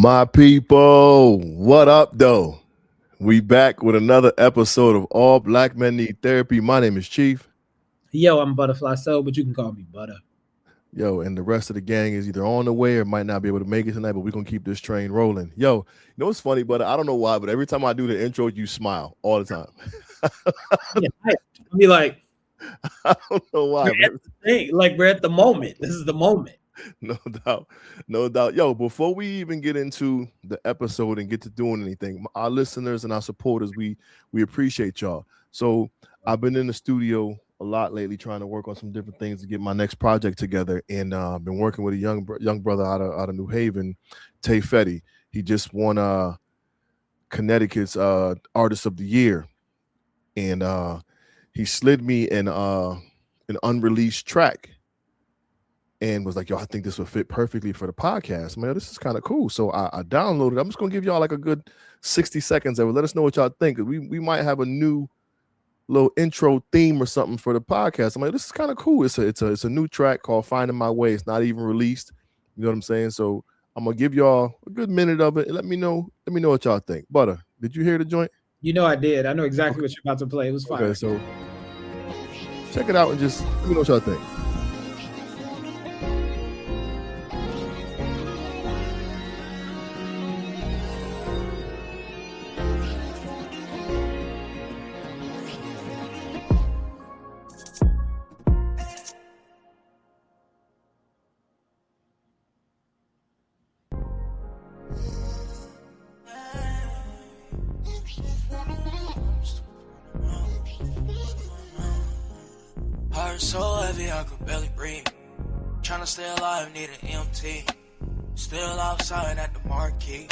My people, what up, though? We back with another episode of All Black Men Need Therapy. My name is Chief. Yo, I'm Butterfly Soul, but you can call me Butta. Yo, and the rest of the gang is either on the way or might not be able to make it tonight, but we're going to keep this train rolling. Yo, you know what's funny, Butta? I don't know why, but every time I do the intro, you smile all the time. Yeah, I'll be like, I don't know why. we're at the moment. This is the moment. No doubt. No doubt. Yo, before we even get into the episode and get to doing anything, our listeners and our supporters, we appreciate y'all. So I've been in the studio a lot lately trying to work on some different things to get my next project together. And I've been working with a young brother out of New Haven, Tay Fetty. He just won Connecticut's Artist of the Year. And he slid me an unreleased track. And was like, yo, I think this would fit perfectly for the podcast. Man, this is kind of cool. So I downloaded it. I'm just going to give y'all like a good 60 seconds of it. Let us know what y'all think. We might have a new little intro theme or something for the podcast. I'm like, this is kind of cool. It's a new track called Finding My Way. It's not even released. You know what I'm saying? So I'm going to give y'all a good minute of it. And let me know what y'all think. Butter, did you hear the joint? You know I did. I know exactly what you're about to play. It was fire. Okay, so check it out and just let me know what y'all think. So heavy I could barely breathe. Tryna stay alive, need an MT. Still outside at the marquee.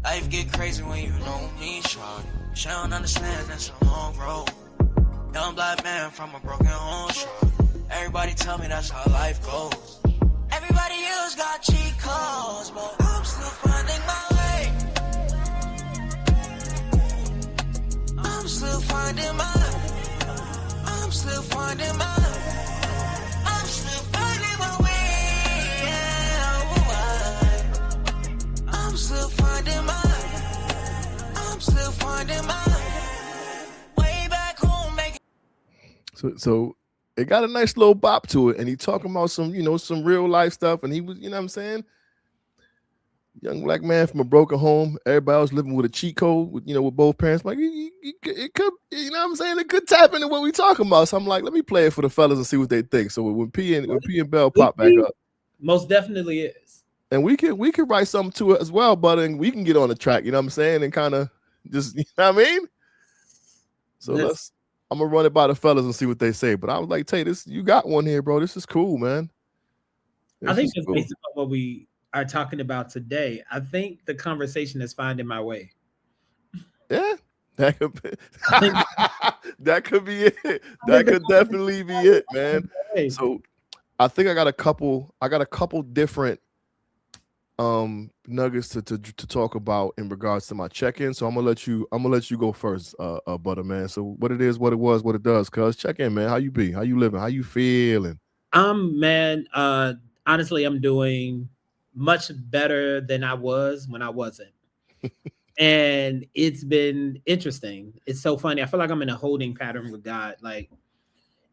Life get crazy when you know me, shawty. She don't understand that's a long road. Young black man from a broken home, shawty. Everybody tell me that's how life goes. Everybody else got cheat codes, but I'm still finding my way. I'm still finding my way. I'm still finding my way. I'm still finding my way. Yeah. I'm still finding my way. I'm still finding my way back home. So it got a nice little bop to it, and he talking about some real life stuff, and he was, you know what I'm saying? Young black man from a broken home. Everybody else living with a cheat code, with both parents. Like it could, you know what I'm saying? It could tap into what we talking about. So I'm like, let me play it for the fellas and see what they think. So when P and Bell pop back up, most definitely is. And we could write something to it as well, but and we can get on the track. You know what I'm saying? And kind of just, you know what I mean? So I'm gonna run it by the fellas and see what they say. But I was like, Tay, you got one here, bro. This is cool, man. I think just based on what we are talking about today, I think the conversation is finding my way. Yeah, that could be, that could be it. That could definitely be it, man. So I think I got a couple different nuggets to talk about in regards to my check-in. So I'm gonna let you go first, Butter, man. So what it is, what it was, what it does, cuz check in, man. How you be? How you living? How you feeling? Man, honestly, I'm doing much better than I was when I wasn't. And it's been interesting. It's so funny. I feel like I'm in a holding pattern with God. Like,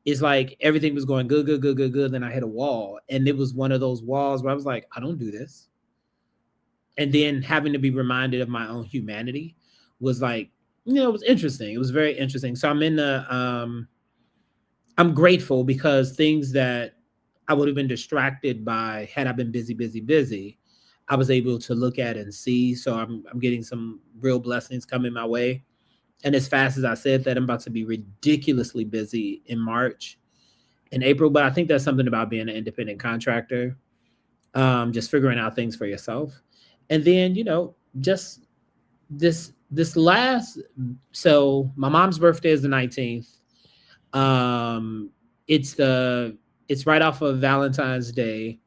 it's like everything was going good. Then I hit a wall. And it was one of those walls where I was like, I don't do this. And then having to be reminded of my own humanity was like, it was interesting. It was very interesting. So I'm grateful because things that I would have been distracted by had I been busy, I was able to look at and see. So I'm getting some real blessings coming my way. And as fast as I said that, I'm about to be ridiculously busy in March and April. But I think that's something about being an independent contractor, just figuring out things for yourself. And then, just this last, so my mom's birthday is the 19th. It's right off of Valentine's Day.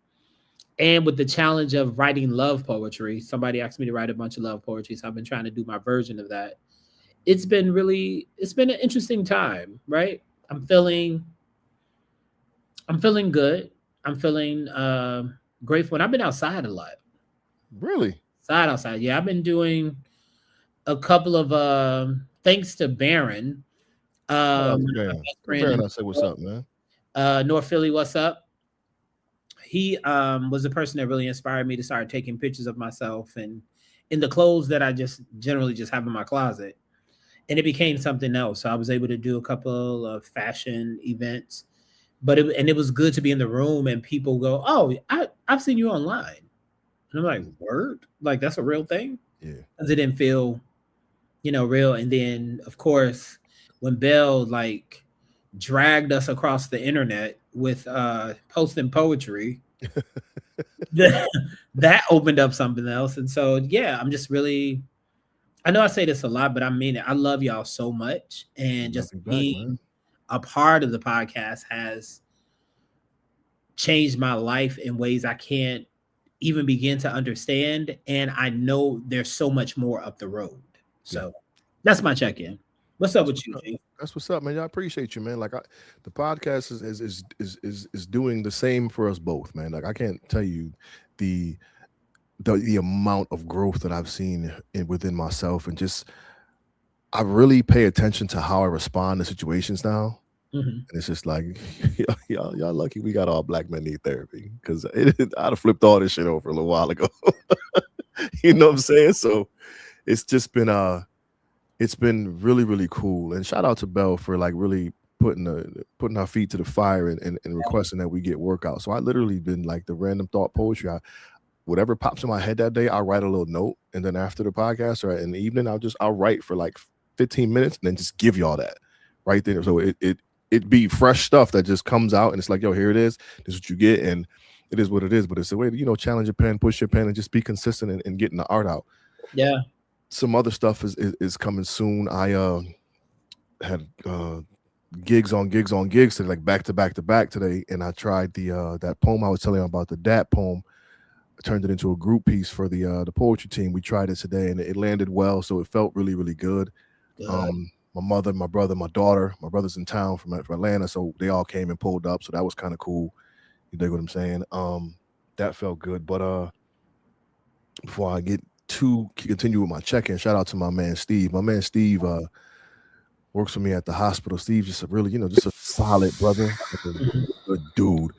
And with the challenge of writing love poetry, somebody asked me to write a bunch of love poetry. So I've been trying to do my version of that. It's been an interesting time, right? I'm feeling good. I'm feeling grateful. And I've been outside a lot. Really? Side outside. Yeah, I've been doing a couple of thanks to Baron, Shout out to my Baron. best Tell friend Baron in I say what's up, man. North Philly. What's up? He was the person that really inspired me to start taking pictures of myself and in the clothes that I just generally just have in my closet. And it became something else. So I was able to do a couple of fashion events, but it was good to be in the room and people go, "Oh, I've seen you online," and I'm like, "Word, like that's a real thing," Yeah. because it didn't feel, real. And then of course, when Bell like dragged us across the internet with posting poetry, that that opened up something else. And so yeah, I'm just really, I know I say this a lot, but I mean it. I love y'all so much. And Love just you back, man. being a part of the podcast has changed my life in ways I can't even begin to understand. And I know there's so much more up the road. Yeah. So that's my check-in. What's up That's with what's you, up. G? That's what's up, man. I appreciate you, man. Like the podcast is doing the same for us both, man. Like I can't tell you the the amount of growth that I've seen within myself, and just I really pay attention to how I respond to situations now. Mhm. And it's just like y'all lucky we got all black men need therapy because I'd have flipped all this shit over a little while ago. You know what I'm saying? So it's just been it's been really really cool. And shout out to Belle for like really putting our feet to the fire and requesting that we get workout. So I literally been like the random thought poetry. Whatever pops in my head that day, I'll write a little note, and then after the podcast or in the evening, I'll write for like 15 minutes and then just give y'all that right there. So it be fresh stuff that just comes out, and it's like, yo, here it is. This is what you get, and it is what it is. But it's a way to challenge your pen, push your pen, and just be consistent in getting the art out. Yeah. Some other stuff is coming soon. I had gigs on gigs on gigs today, like back to back to back today, and I tried the that poem I was telling you about, the dad poem. I turned it into a group piece for the poetry team. We tried it today, and it landed well, so it felt really really good. Good. My mother, my brother, my daughter, my brother's in town from Atlanta, so they all came and pulled up, so that was kind of cool. You dig what I'm saying? That felt good. But before I get to continue with my check-in, shout out to my man Steve. My man Steve works for me at the hospital. Steve's just a really, just a solid brother, like a Mhm. good dude.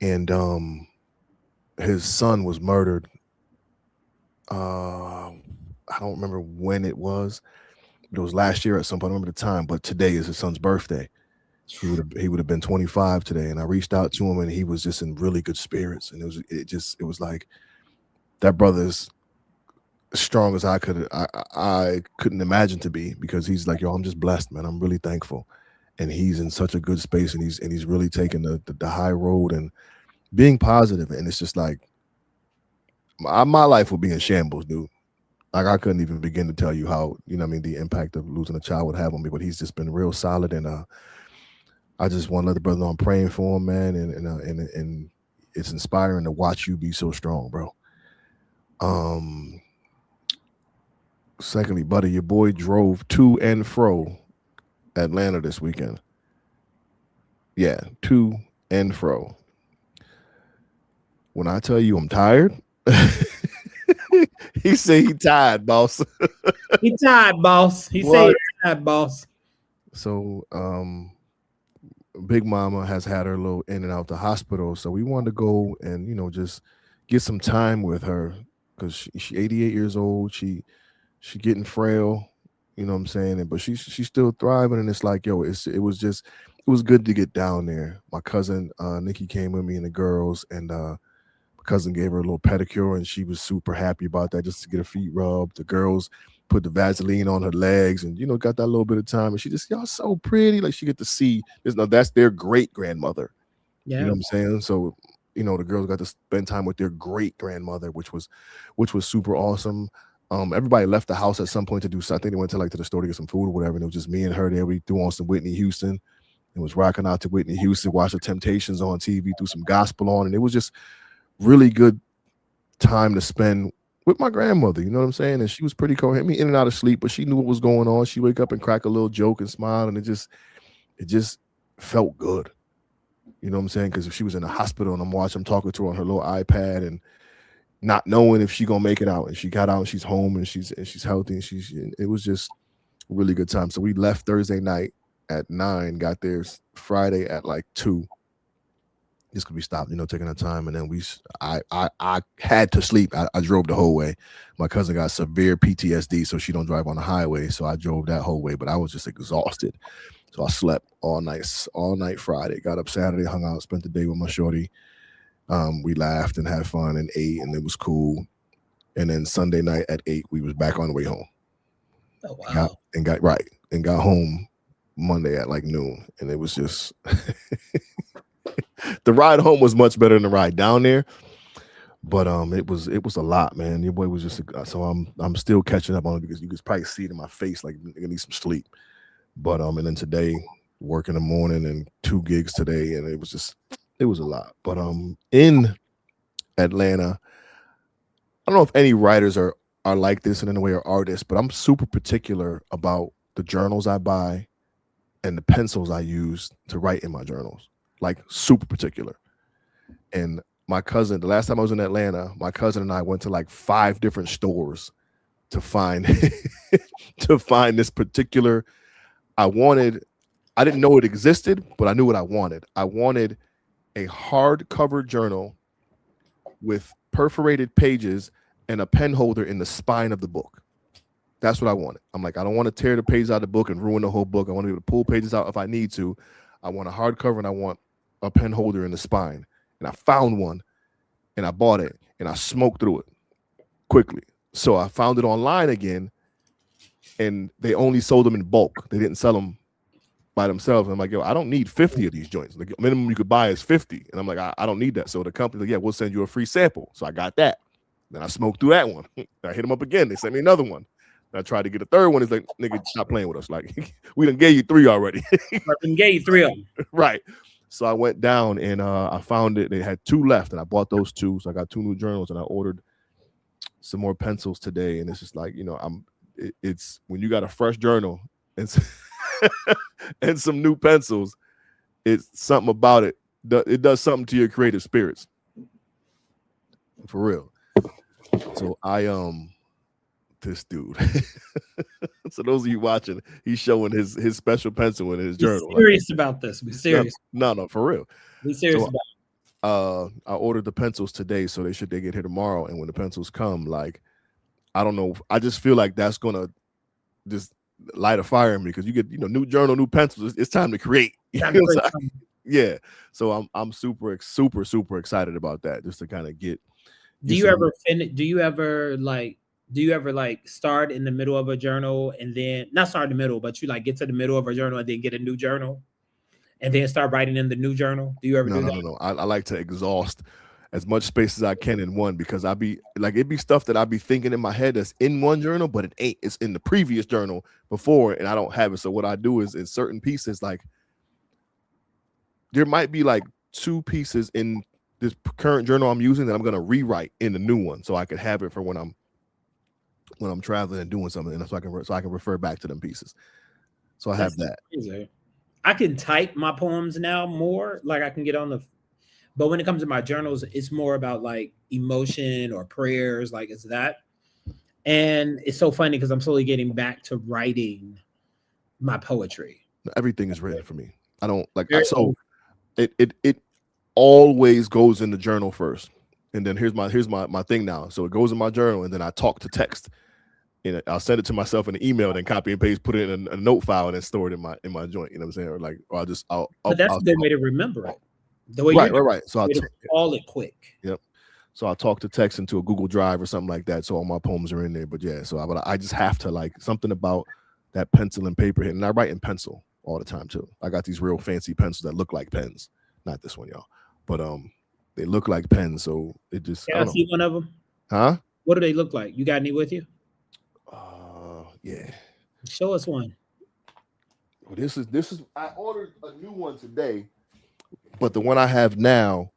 And his son was murdered. I don't remember when it was. It was last year at some point. I don't remember the time, but today is his son's birthday. He would have been 25 today, and I reached out to him, and he was just in really good spirits, and it was like that brother's as strong as I couldn't imagine to be, because he's like, yo, I'm just blessed, man. I'm really thankful, and he's in such a good space, and he's really taking the high road and being positive, and it's just like my life would be in shambles, dude. Like I couldn't even begin to tell you how, what I mean, the impact of losing a child would have on me. But he's just been real solid, and I just want to let the brother know I'm praying for him, man, and it's inspiring to watch you be so strong, bro. Um, Secondly, buddy, your boy drove to and fro Atlanta this weekend. Yeah, to and fro. When I tell you I'm tired, he say he tired, boss. He tired, boss. He said What? he tired, boss. So, Big Mama has had her little in and out the hospital, so we wanted to go and just get some time with her, because she 88 years old. She getting frail, you know what I'm saying, but she's still thriving, and it's like, yo, it was good to get down there. My cousin Nikki came with me and the girls, and my cousin gave her a little pedicure, and she was super happy about that, just to get her feet rubbed. The girls put the Vaseline on her legs, and got that little bit of time, and she just, y'all so pretty. Like, she get to see this. Now that's their great grandmother. You know Yeah. what I'm saying? So the girls got to spend time with their great grandmother, which was super awesome. Everybody left the house at some point to do something. I think they went to the store to get some food or whatever, and it was just me and her there. We threw on some Whitney Houston and was rocking out to Whitney Houston, watched the Temptations on TV, threw some gospel on, and it was just really good time to spend with my grandmother. You know what I'm saying? And she was pretty coherent. I mean, in and out of sleep, but she knew what was going on. She wake up and crack a little joke and smile, and it just felt good. You know what I'm saying? Because if she was in the hospital and I'm talking to her on her little iPad, and not knowing if she gonna make it out, and she got out, and she's home, and she's healthy, and it was just a really good time. So we left Thursday night at 9, got there Friday at like 2. Just could be stopped, taking our time, and then I had to sleep. I drove the whole way. My cousin got severe PTSD, so she don't drive on the highway. So I drove that whole way, but I was just exhausted. So I slept all night Friday. Got up Saturday, hung out, spent the day with my shorty. We laughed and had fun and ate, and it was cool. And then Sunday night at 8, we was back on the way home. Oh wow! Got home Monday at like noon, and it was just. The ride home was much better than the ride down there, but it was a lot, man. Your boy was just so I'm still catching up on it because you could probably see it in my face, like I need some sleep. But and then today, work in the morning and 2 gigs today, and it was a lot. But in Atlanta, I don't know if any writers are like this in any way, or artists, but I'm super particular about the journals I buy and the pencils I use to write in my journals. Like super particular. And my cousin, the last time I was in Atlanta, my cousin and I went to like 5 different stores to find this particular. I didn't know it existed, but I knew what I wanted. I wanted a hardcover journal with perforated pages and a pen holder in the spine of the book. That's what I wanted. I'm like, I don't want to tear the pages out of the book and ruin the whole book. I want to be able to pull pages out if I need to. I want a hardcover, and I want a pen holder in the spine. And I found one, and I bought it, and I smoked through it quickly. So I found it online again, and they only sold them in bulk. They didn't sell them by themselves. And I'm like, yo, I don't need 50 of these joints. Like, the minimum you could buy is 50. And I'm like, I don't need that. So the company's like, yeah, we'll send you a free sample. So I got that. Then I smoked through that one. I hit them up again. They sent me another one. I tried to get a third one. It's like, nigga, stop playing with us. Like, we done gave you 3 already. We gave you 3 of them. Right. So I went down and I found it. They had 2 left, and I bought those 2. So I got 2 new journals, and I ordered some more pencils today. And it's just like, it's when you got a fresh journal and and some new pencils, it's something about it. It does something to your creative spirits. For real. So this dude. So those of you watching, he's showing his special pencil in his journal. Be serious about this. Be serious. No, for real. Be serious about it. I ordered the pencils today, so they get here tomorrow. And when the pencils come, like, I don't know. I just feel like that's gonna just light a fire in me, because you get new journal, new pencils. It's time to create. Yeah. So I'm super excited about that, just to kind of get. Do you ever start in the middle of a journal and then not start in the middle, but you like get to the middle of a journal and then get a new journal and then start writing in the new journal? Do you ever do that? No. I like to exhaust as much space as I can in one, because it'd be stuff that I'd be thinking in my head that's in one journal, but it ain't. It's in the previous journal before, and I don't have it. So what I do is, in certain pieces, like there might be like 2 pieces in this current journal I'm using that I'm gonna rewrite in the new one, so I can have it for when I'm traveling and doing something, and so I can refer back to them pieces. So I have that. Crazy. I can type my poems now more, like I can get on but when it comes to my journals, it's more about like emotion or prayers, like it's that. And it's so funny because I'm slowly getting back to writing my poetry. Everything is written for me. I don't like it always goes in the journal first, and then here's my thing now. So it goes in my journal, and then I talk to text. I'll send it to myself in an email, then copy and paste, put it in a note file, and then store it in my joint. You know what I'm saying? Or But that's a good way to remember it. The way right. So I'll call it quick. Yep. So I'll talk to text into a Google Drive or something like that. So all my poems are in there. But yeah, so I just have to like something about that pencil and paper hit. And I write in pencil all the time too. I got these real fancy pencils that look like pens. Not this one, y'all. But they look like pens. So it just. Can I see one of them? Huh? What do they look like? You got any with you? Yeah. Show us one. Well, this is. I ordered a new one today, but the one I have now.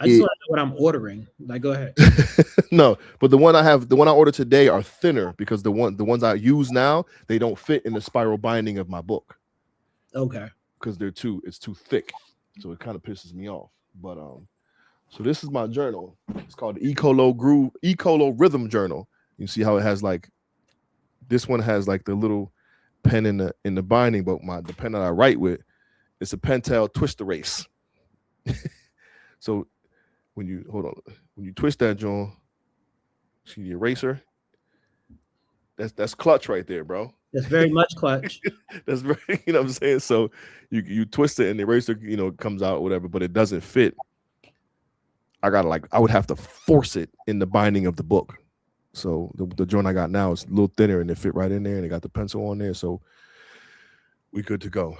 I just want to know what I'm ordering. Like, go ahead. No, but the one I ordered today are thinner, because the ones I use now, they don't fit in the spiral binding of my book. Okay. Because it's too thick, so it kind of pisses me off. But So this is my journal. It's called the Ecolo Rhythm Journal. You see how it has like this one has like the little pen in the binding, but the pen that I write with, it's a Pentel Twist Erase. So when you twist that joint, see the eraser. That's clutch right there, bro. That's very much clutch. That's very, you know what I'm saying? So you twist it and the eraser, comes out, whatever, but it doesn't fit. I would have to force it in the binding of the book. So the joint I got now is a little thinner and it fit right in there and it got the pencil on there. So we good to go.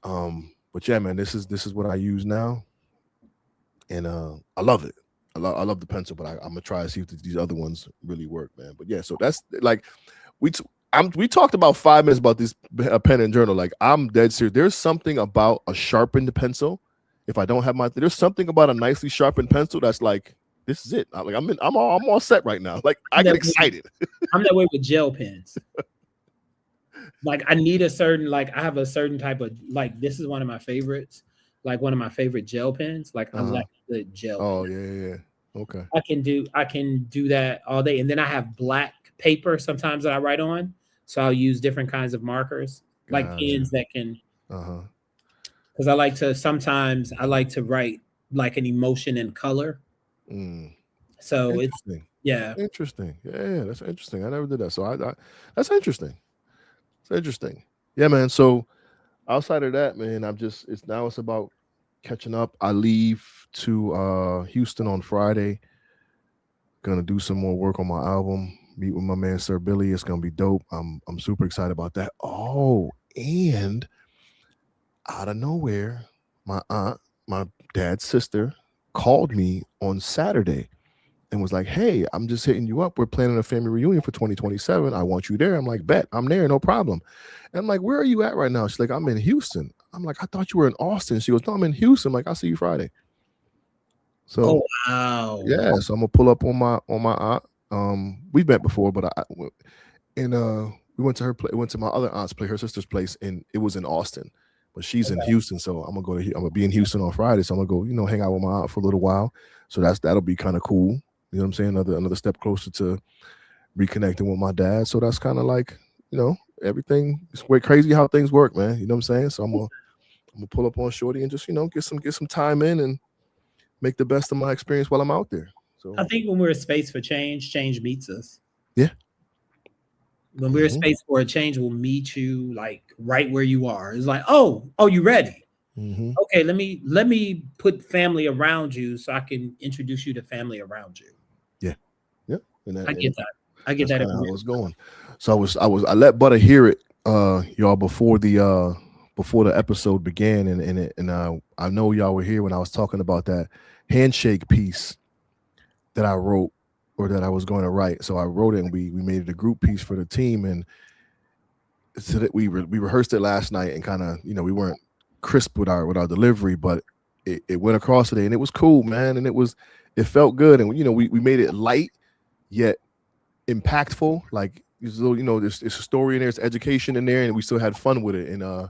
But yeah, man, this is what I use now. And I love it. I love the pencil, but I'm gonna try to see if these other ones really work, man. But yeah, so that's like we talked about 5 minutes about this pen and journal. Like I'm dead serious. There's something about a sharpened pencil. If I don't have there's something about a nicely sharpened pencil that's like, this is it. I'm all set right now. Like I get excited. I'm that way with gel pens. Like I need I have a certain type of, like, this is one of my favorites. Like one of my favorite gel pens. Like I like the gel. Oh yeah. Okay. I can do that all day. And then I have black paper sometimes that I write on. So I'll use different kinds of markers, like pens that can. Because I like to write like an emotion in color. So it's interesting. Yeah, that's interesting. I never did that. So that's interesting. It's interesting. Yeah, man. So outside of that, man, it's about catching up. I leave to Houston on Friday. Gonna do some more work on my album. Meet with my man Sir Billy. It's gonna be dope. I'm super excited about that. Oh, and out of nowhere, my aunt, my dad's sister, called me on Saturday and was like, "Hey, I'm just hitting you up. We're planning a family reunion for 2027. I want you there." I'm like, "Bet, I'm there, no problem." And I'm like, "Where are you at right now?" She's like, "I'm in Houston." I'm like, "I thought you were in Austin." She goes, "No, I'm in Houston." I'm like, "I'll see you Friday." So, wow. Yeah, so I'm gonna pull up on my aunt. We've met before, but we went to went to my other aunt's place, her sister's place, and it was in Austin, but she's in Houston. So I'm gonna be in Houston on Friday. So I'm gonna go, hang out with my aunt for a little while. So that'll be kind of cool. You know what I'm saying? Another step closer to reconnecting with my dad. So that's kind of like, everything. It's way crazy how things work, man. You know what I'm saying? So I'm gonna pull up on Shorty and just get some time in and make the best of my experience while I'm out there. So I think when we're a space for change meets us. Yeah. When we're a space for a change, we'll meet you like right where you are. It's like, oh, you ready? Okay, let me put family around you so I can introduce you to family around you. Yeah. I get that. I get that. How I was going. So I let Butta hear it, y'all, before the episode began, and I know y'all were here when I was talking about that handshake piece that I wrote or that I was going to write. So I wrote it and we made it a group piece for the team, and so that we rehearsed it last night and kind of, we weren't crisp with our delivery, but it went across today and it was cool, man, and it felt good, and we made it light yet impactful. Like there's a story in there, there's education in there, and we still had fun with it, and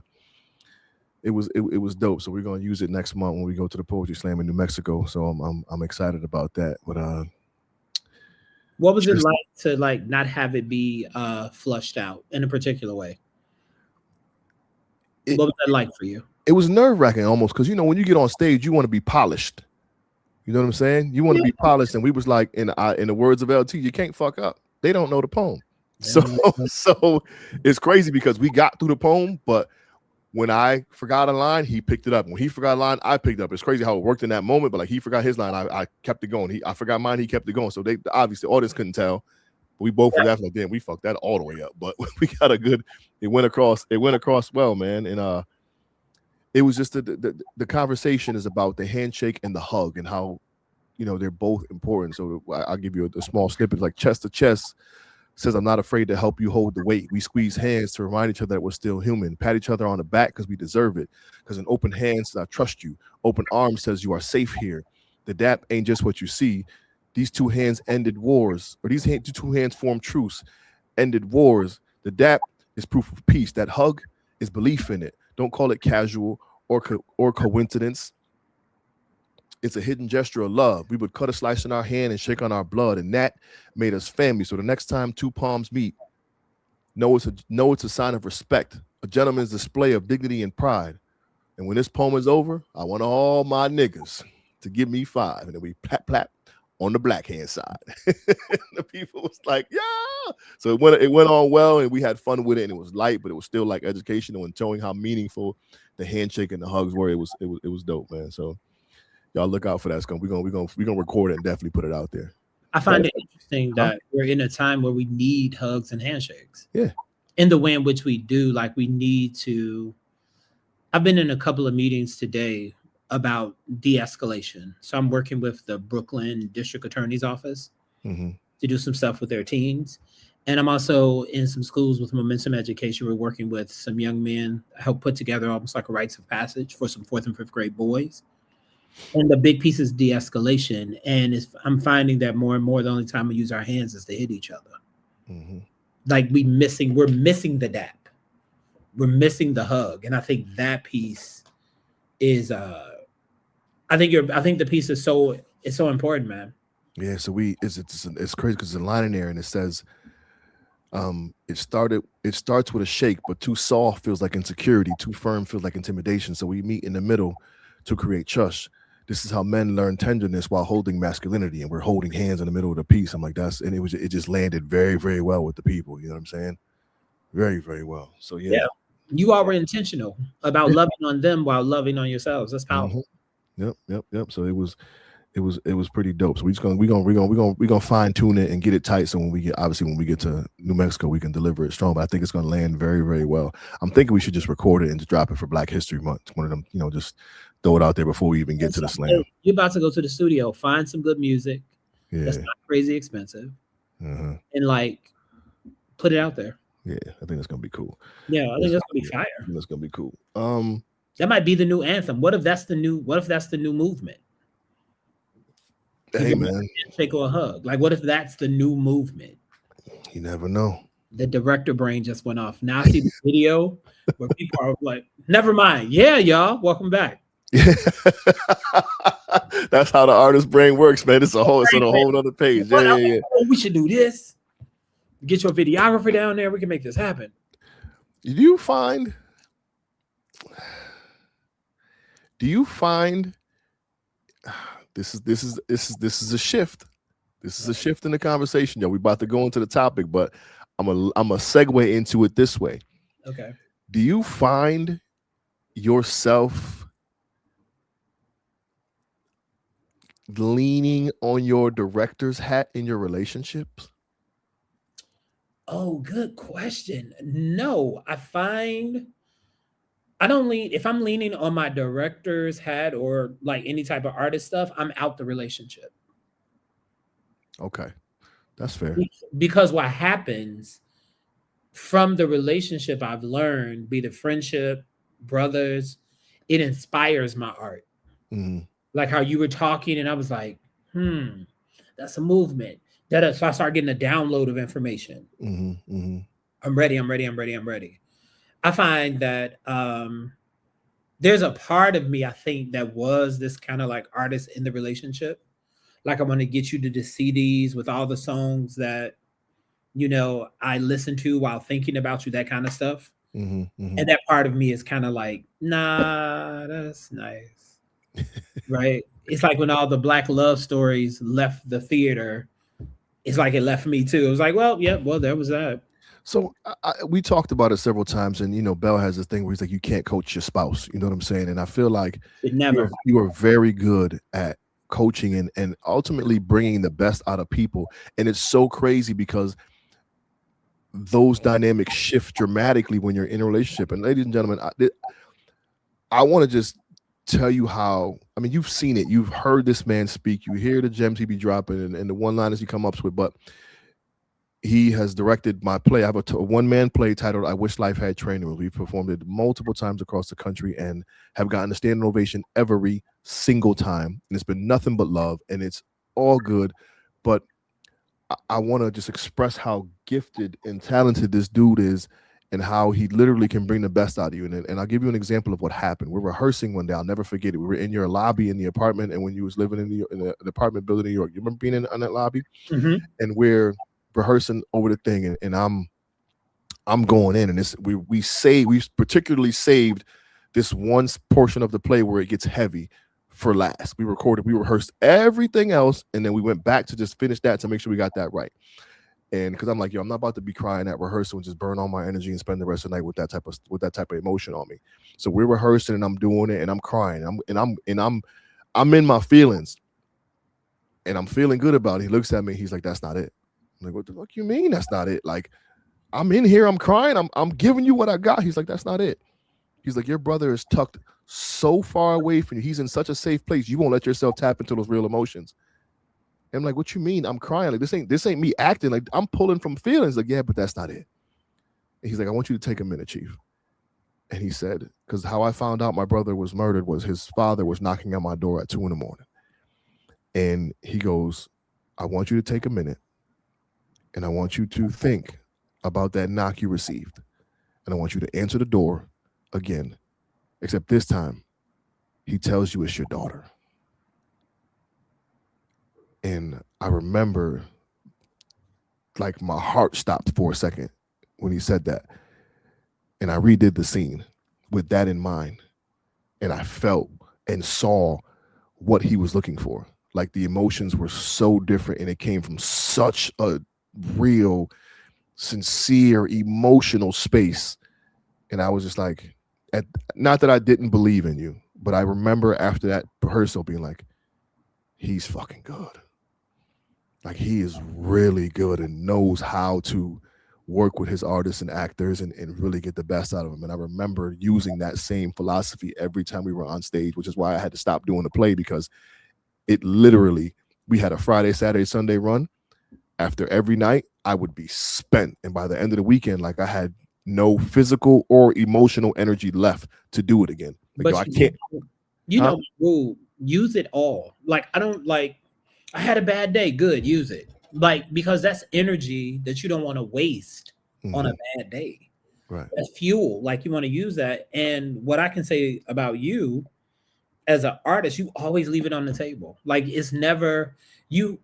it was dope. So we're gonna use it next month when we go to the Poetry Slam in New Mexico. So I'm excited about that. But what was it like to not have it be flushed out in a particular way? What was that like for you? It was nerve-wracking almost, because when you get on stage, you want to be polished. You know what I'm saying? You want to be polished, and we was like, in the words of LT, you can't fuck up. They don't know the poem. So it's crazy because we got through the poem, but when I forgot a line, he picked it up. When he forgot a line, I picked it up. It's crazy how it worked in that moment, but like he forgot his line, I kept it going. I forgot mine, he kept it going. So they obviously the audience couldn't tell. We both were like, damn, we fucked that all the way up. But we got a good. It went across well, man. And it was just the conversation is about the handshake and the hug and how they're both important. So I'll give you a small snippet, like chest to chest. Says, "I'm not afraid to help you hold the weight. We squeeze hands to remind each other that we're still human. Pat each other on the back because we deserve it. Because an open hand says, I trust you. Open arms says, you are safe here. The dap ain't just what you see. These two hands ended wars. Or these two hands form truce. Ended wars. The dap is proof of peace. That hug is belief in it. Don't call it casual or coincidence. it's a hidden gesture of love. We would cut a slice in our hand and shake on our blood, and that made us family. So the next time two palms meet, know it's a sign of respect, a gentleman's display of dignity and pride. And when this poem is over, I want all my niggas to give me 5. And then we plap plap on the black hand side. The people was like, yeah. So it went on well, and we had fun with it, and it was light, but it was still like educational and showing how meaningful the handshake and the hugs were. It was dope, man. So y'all look out for that. We're gonna record it and definitely put it out there. I find it interesting that we're in a time where we need hugs and handshakes. Yeah. In the way in which we do, like we need to. I've been in a couple of meetings today about de-escalation. So I'm working with the Brooklyn District Attorney's Office to do some stuff with their teens. And I'm also in some schools with Momentum Education. We're working with some young men, help put together almost like a rites of passage for some 4th and 5th grade boys. And the big piece is de-escalation. And I'm finding that more and more, the only time we use our hands is to hit each other. Like we're missing the dap. We're missing the hug. And I think that piece is I think the piece is so important, man. Yeah, so it's crazy because there's a line in there and it says it starts with a shake, but too soft feels like insecurity, too firm feels like intimidation. So we meet in the middle to create trust. This is how men learn tenderness while holding masculinity, and we're holding hands in the middle of the piece. I'm like, it just landed very, very well with the people. You know what I'm saying? Very, very well. So yeah. You all were intentional about loving on them while loving on yourselves. That's powerful. Yep. So it was pretty dope. So we're gonna fine tune it and get it tight. So when we get to New Mexico, we can deliver it strong. But I think it's gonna land very, very well. I'm thinking we should just record it and just drop it for Black History Month. One of them, just throw it out there before we even get to the slam. You're about to go to the studio, find some good music. Yeah. That's not crazy expensive. And like put it out there. Yeah, I think it's gonna be cool. Yeah, I think that's gonna be fire. I think that's gonna be cool. That might be the new anthem. What if that's the new movement? Hey man, handshake or a hug. Like, what if that's the new movement? You never know. The director brain just went off. Now I see the video where people are like, "Never mind." Yeah, y'all, welcome back. That's how the artist brain works, man. It's on a whole other page. Yeah. Oh, we should do this. Get your videographer down there. We can make this happen. Do you find this is a shift. This is a shift in the conversation, yo. We're about to go into the topic, but I'm a segue into it this way. Okay. Do you find yourself leaning on your director's hat in your relationships? Oh, good question. No, I don't lean. If I'm leaning on my director's hat or like any type of artist stuff, I'm out the relationship. Okay, that's fair. Because what happens from the relationship I've learned, be the friendship, brothers, it inspires my art. Like how you were talking and I was like, that's a movement. So I start getting a download of information. I'm ready. I find that there's a part of me, I think, that was this kind of like artist in the relationship. Like I want to get you to the CDs with all the songs that, I listen to while thinking about you, that kind of stuff. And that part of me is kind of like, nah, that's nice. Right? It's like when all the Black love stories left the theater, it's like it left me too. It was like, well, there was that. So we talked about it several times, and Bell has this thing where he's like, you can't coach your spouse. You know what I'm saying? And I feel like you are very good at coaching and ultimately bringing the best out of people. And it's so crazy because those dynamics shift dramatically when you're in a relationship. And ladies and gentlemen, I want to just tell you how, you've seen it. You've heard this man speak. You hear the gems he be dropping and the one-liners he come up with, but he has directed my play. I have a one-man play titled I Wish Life Had Training Wheels. We've performed it multiple times across the country and have gotten a standing ovation every single time. And it's been nothing but love, and it's all good. But I want to just express how gifted and talented this dude is and how he literally can bring the best out of you. And I'll give you an example of what happened. We're rehearsing one day. I'll never forget it. We were in your lobby in the apartment, and when you was living in the apartment building in New York, you remember being in that lobby? Mm-hmm. And we're rehearsing over the thing, and I'm going in, and this we particularly saved this one portion of the play where it gets heavy for last. We rehearsed everything else, and then we went back to just finish that to make sure we got that right. And because I'm like, yo, I'm not about to be crying at rehearsal and just burn all my energy and spend the rest of the night with that type of emotion on me. So we're rehearsing, and I'm doing it, and I'm crying, I'm in my feelings, and I'm feeling good about it. He looks at me, he's like, that's not it. I'm like, what the fuck you mean that's not it? Like, I'm in here, I'm crying, I'm giving you what I got. He's like, that's not it. He's like, your brother is tucked so far away from you. He's in such a safe place. You won't let yourself tap into those real emotions. And I'm like, what you mean? I'm crying. Like, this ain't me acting. Like, I'm pulling from feelings. Like, yeah, but that's not it. And he's like, I want you to take a minute, Chief. And he said, because how I found out my brother was murdered was his father was knocking on my door at 2 a.m. And he goes, I want you to take a minute, and I want you to think about that knock you received. And I want you to answer the door again, except this time he tells you it's your daughter. And I remember, like, my heart stopped for a second when he said that. And I redid the scene with that in mind. And I felt and saw what he was looking for. Like, the emotions were so different, and it came from such a real, sincere, emotional space. And I was just like, not that I didn't believe in you, but I remember after that rehearsal being like, he's fucking good. Like, he is really good and knows how to work with his artists and actors and really get the best out of them. And I remember using that same philosophy every time we were on stage, which is why I had to stop doing the play, because it literally, we had a Friday, Saturday, Sunday run. After every night, I would be spent. And by the end of the weekend, like, I had no physical or emotional energy left to do it again. Like, But I can't. Rule, use it all. Like, I had a bad day. Good, use it. Like, because that's energy that you don't want to waste on a bad day. Right. That's fuel. Like, you want to use that. And what I can say about you as an artist, you always leave it on the table. Like, it's never you.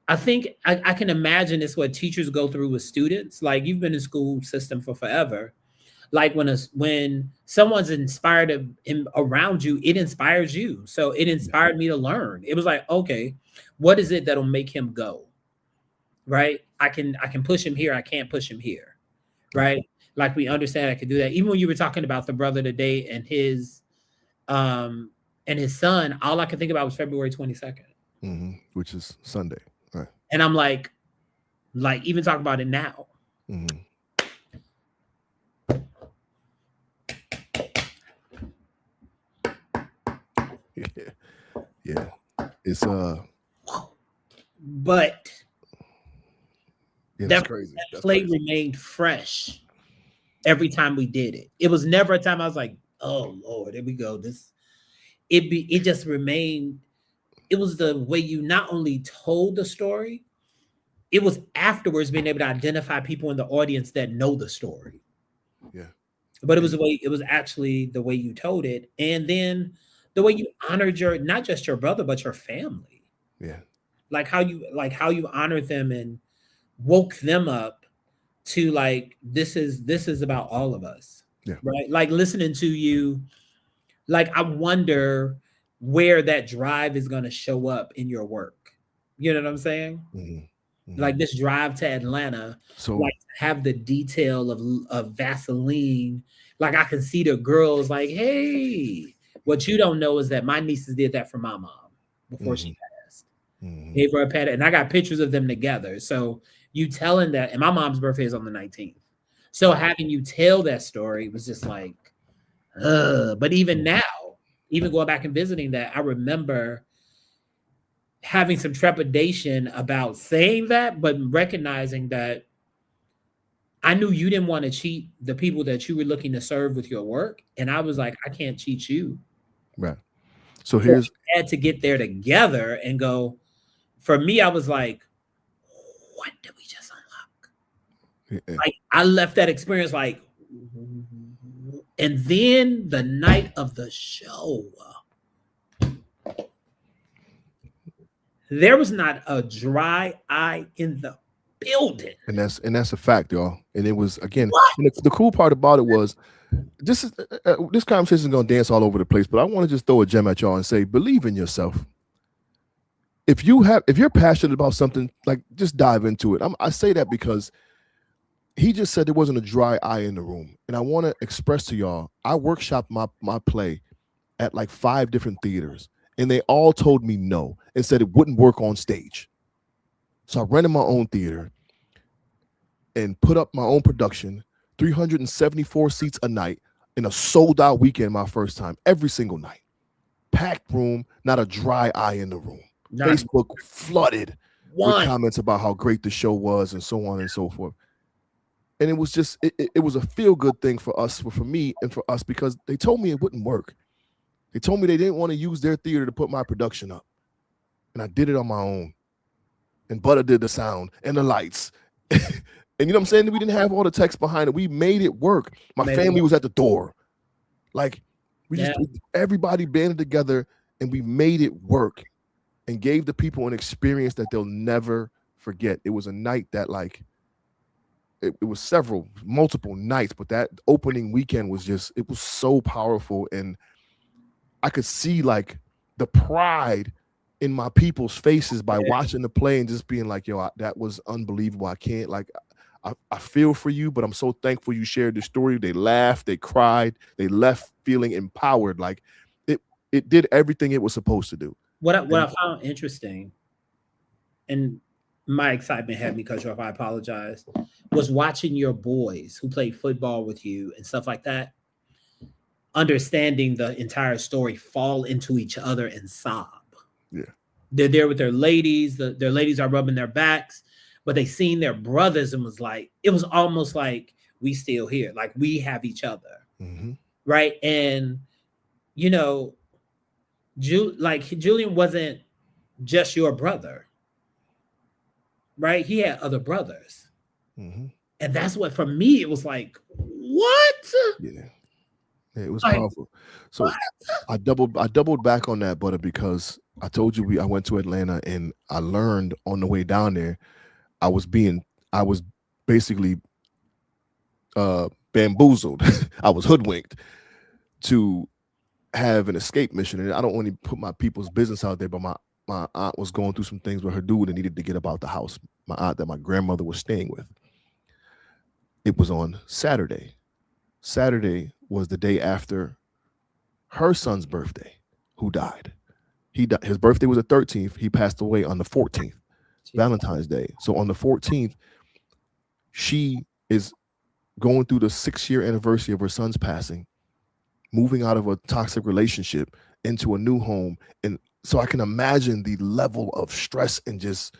I think I can imagine it's what teachers go through with students. Like, you've been in school system for forever. Like, when someone's inspired around you, it inspires you. So it inspired me to learn. It was like, okay, what is it that'll make him go? Right? I can push him here. I can't push him here. Right? Like, we understand I could do that. Even when you were talking about the brother today and his son, all I could think about was February 22nd. Which is Sunday. Right. And I'm like even talk about it now. Yeah. It's but that's crazy. That play remained fresh every time we did it. It was never a time I was like, oh Lord, here we go. It just remained. It was the way you not only told the story, it was afterwards being able to identify people in the audience that know the story. Yeah. But it was actually the way you told it. And then the way you honored not just your brother, but your family. Yeah. Like how you honored them and woke them up to, like, this is about all of us. Yeah. Right. Like, listening to you, like, I wonder where that drive is going to show up in your work. You know what I'm saying? Like, this drive to Atlanta, so, like, have the detail of Vaseline. Like, I can see the girls like, hey, what you don't know is that my nieces did that for my mom before she passed. Gave her a pat, and I got pictures of them together. So you telling that, and my mom's birthday is on the 19th. So having you tell that story was just like, but even now, even going back and visiting that, I remember having some trepidation about saying that, but recognizing that I knew you didn't want to cheat the people that you were looking to serve with your work. And I was like, I can't cheat you. Right. So we had to get there together and go. For me, I was like, what did we just unlock? Like, I left that experience like, And then the night of the show, there was not a dry eye in the building. And that's a fact, y'all. And it was, again, What? and the cool part about it was, this conversation is gonna dance all over the place, but I want to just throw a gem at y'all and say, believe in yourself. If you're passionate about something, like, just dive into it. I say that because he just said there wasn't a dry eye in the room, and I want to express to y'all, I workshopped my play at like 5 different theaters, and they all told me no and said it wouldn't work on stage. So I rented my own theater and put up my own production, 374 seats a night in a sold out weekend, my first time, every single night. Packed room, not a dry eye in the room. Facebook flooded with comments about how great the show was and so on and so forth. And it was just, it was a feel-good thing for us, for me and for us, because they told me it wouldn't work. They told me they didn't want to use their theater to put my production up. And I did it on my own. And Butta did the sound and the lights. And you know what I'm saying? We didn't have all the text behind it. We made it work. My family was at the door. Like, everybody banded together and we made it work and gave the people an experience that they'll never forget. It was a night that, like, it was multiple nights, but that opening weekend was just, it was so powerful. And I could see, like, the pride in my people's faces by watching the play and just being like, yo, that was unbelievable. I can't, like, I feel for you, but I'm so thankful you shared the story. They laughed, they cried, they left feeling empowered. Like, it did everything it was supposed to do. What I found interesting, and my excitement had me cut you off, I apologize, was watching your boys who played football with you and stuff like that, understanding the entire story, fall into each other and sob. Yeah. They're there with their ladies. Their ladies are rubbing their backs, but they seen their brothers and was like, it was almost like, we still here. Like, we have each other. Mm-hmm. Right. And, you know, Julian wasn't just your brother. Right. He had other brothers. Mm-hmm. And that's what, for me, it was like, what? Yeah. It was powerful. So what? I doubled back on that, Butta, because I told you I went to Atlanta and I learned on the way down there, I was basically bamboozled. I was hoodwinked to have an escape mission. And I don't want to put my people's business out there, but my aunt was going through some things with her dude and needed to get up out the house. My aunt that my grandmother was staying with. It was on Saturday. Saturday was the day after her son's birthday, who died. His birthday was the 13th. He passed away on the 14th, Valentine's Day. So on the 14th, she is going through the 6-year anniversary of her son's passing, moving out of a toxic relationship into a new home. And so I can imagine the level of stress and just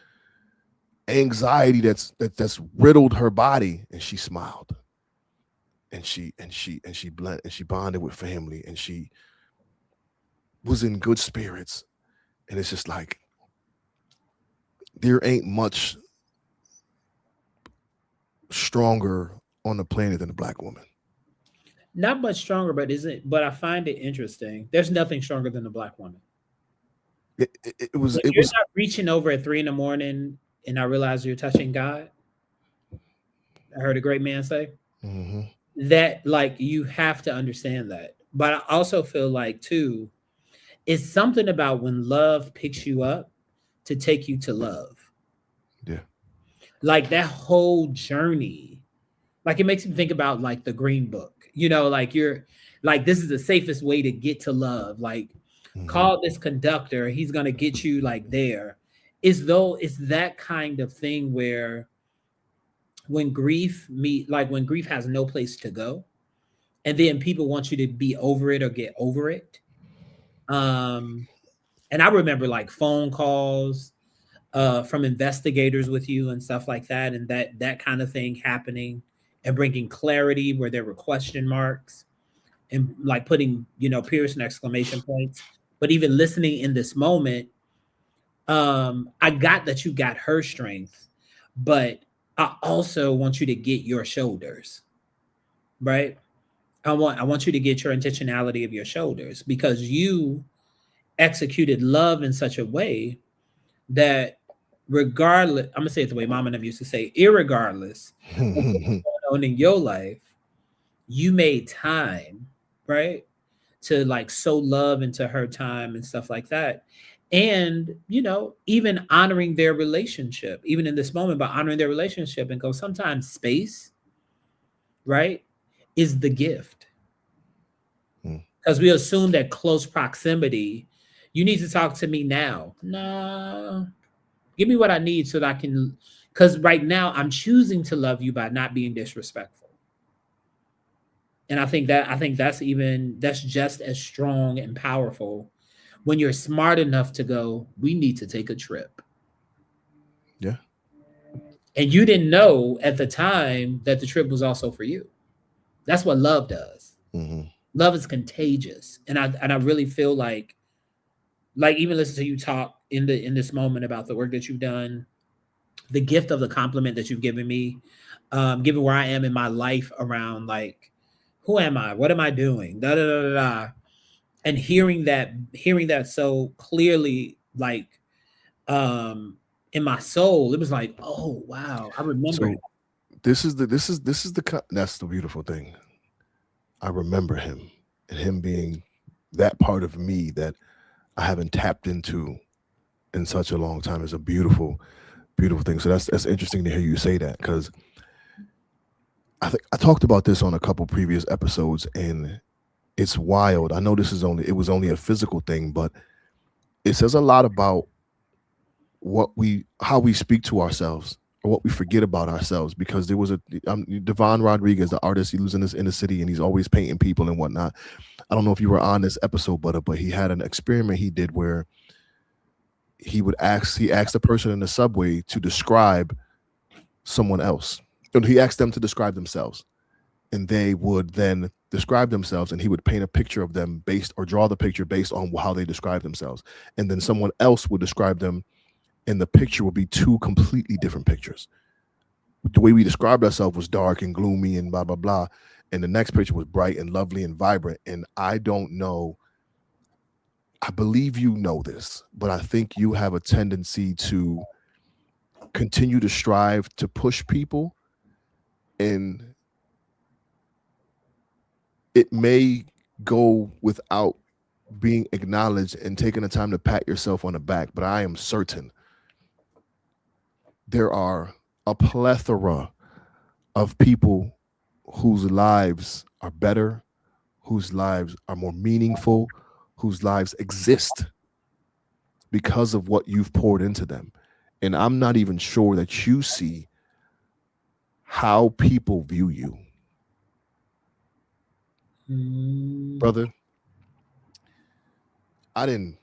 anxiety that's riddled her body. And she smiled. And she bonded with family, and she was in good spirits. And it's just like, there ain't much stronger on the planet than a Black woman. Not much stronger, but I find it interesting. There's nothing stronger than a Black woman. It was not reaching over at 3 a.m. and I realize you're touching God. I heard a great man say. Mm-hmm. That, like, you have to understand that. But I also feel like, too, it's something about when love picks you up to take you to love. Yeah. Like, that whole journey, like, it makes me think about, like, the Green Book. You know, like, you're like, this is the safest way to get to love. Like, call this conductor, he's gonna get you, like, there. As though it's that kind of thing where when grief has no place to go, and then people want you to be over it or get over it. And I remember, like, phone calls from investigators with you and stuff like that, and that kind of thing happening and bringing clarity where there were question marks and, like, putting, piercing exclamation points. But even listening in this moment, I got that you got her strength, but I also want you to get your shoulders. right? I want you to get your intentionality of your shoulders, because you executed love in such a way that, regardless, I'm gonna say it the way Mama never used to say, irregardless of what's going on in your life, you made time, right, to like sow love into her time and stuff like that. And even honoring their relationship, even in this moment, by honoring their relationship, and go, sometimes space, right, is the gift. Because we assume that close proximity, you need to talk to me now. No, give me what I need so that I can, because right now I'm choosing to love you by not being disrespectful. And I think that's just as strong and powerful when you're smart enough to go, we need to take a trip. Yeah. And you didn't know at the time that the trip was also for you. That's what love does. Mm-hmm. Love is contagious. And I really feel like even listen to you talk in this moment about the work that you've done, the gift of the compliment that you've given me, given where I am in my life around, like, who am I? What am I doing? Da da da da da. And hearing that so clearly, like, um in my soul, it was like, oh wow, I remember him. So that's the beautiful thing. I remember him, and him being that part of me that I haven't tapped into in such a long time is a beautiful, beautiful thing. So that's interesting to hear you say that, because I think I talked about this on a couple previous episodes, and it's wild. I know it was only a physical thing, but it says a lot about how we speak to ourselves, or what we forget about ourselves. Because there was Devon Rodriguez, the artist, he lives in this inner city, and he's always painting people and whatnot. I don't know if you were on this episode, but he had an experiment he did where he asked a person in the subway to describe someone else. And he asked them to describe themselves, and they would then describe themselves, and he would paint a picture of them draw the picture based on how they describe themselves. And then someone else would describe them, and the picture would be two completely different pictures. The way we described ourselves was dark and gloomy and blah blah blah, and the next picture was bright and lovely and vibrant. And I don't know, I believe you know this, but I think you have a tendency to continue to strive to push people, and it may go without being acknowledged and taking the time to pat yourself on the back, but I am certain there are a plethora of people whose lives are better, whose lives are more meaningful, whose lives exist because of what you've poured into them. And I'm not even sure that you see how people view you. Brother, I didn't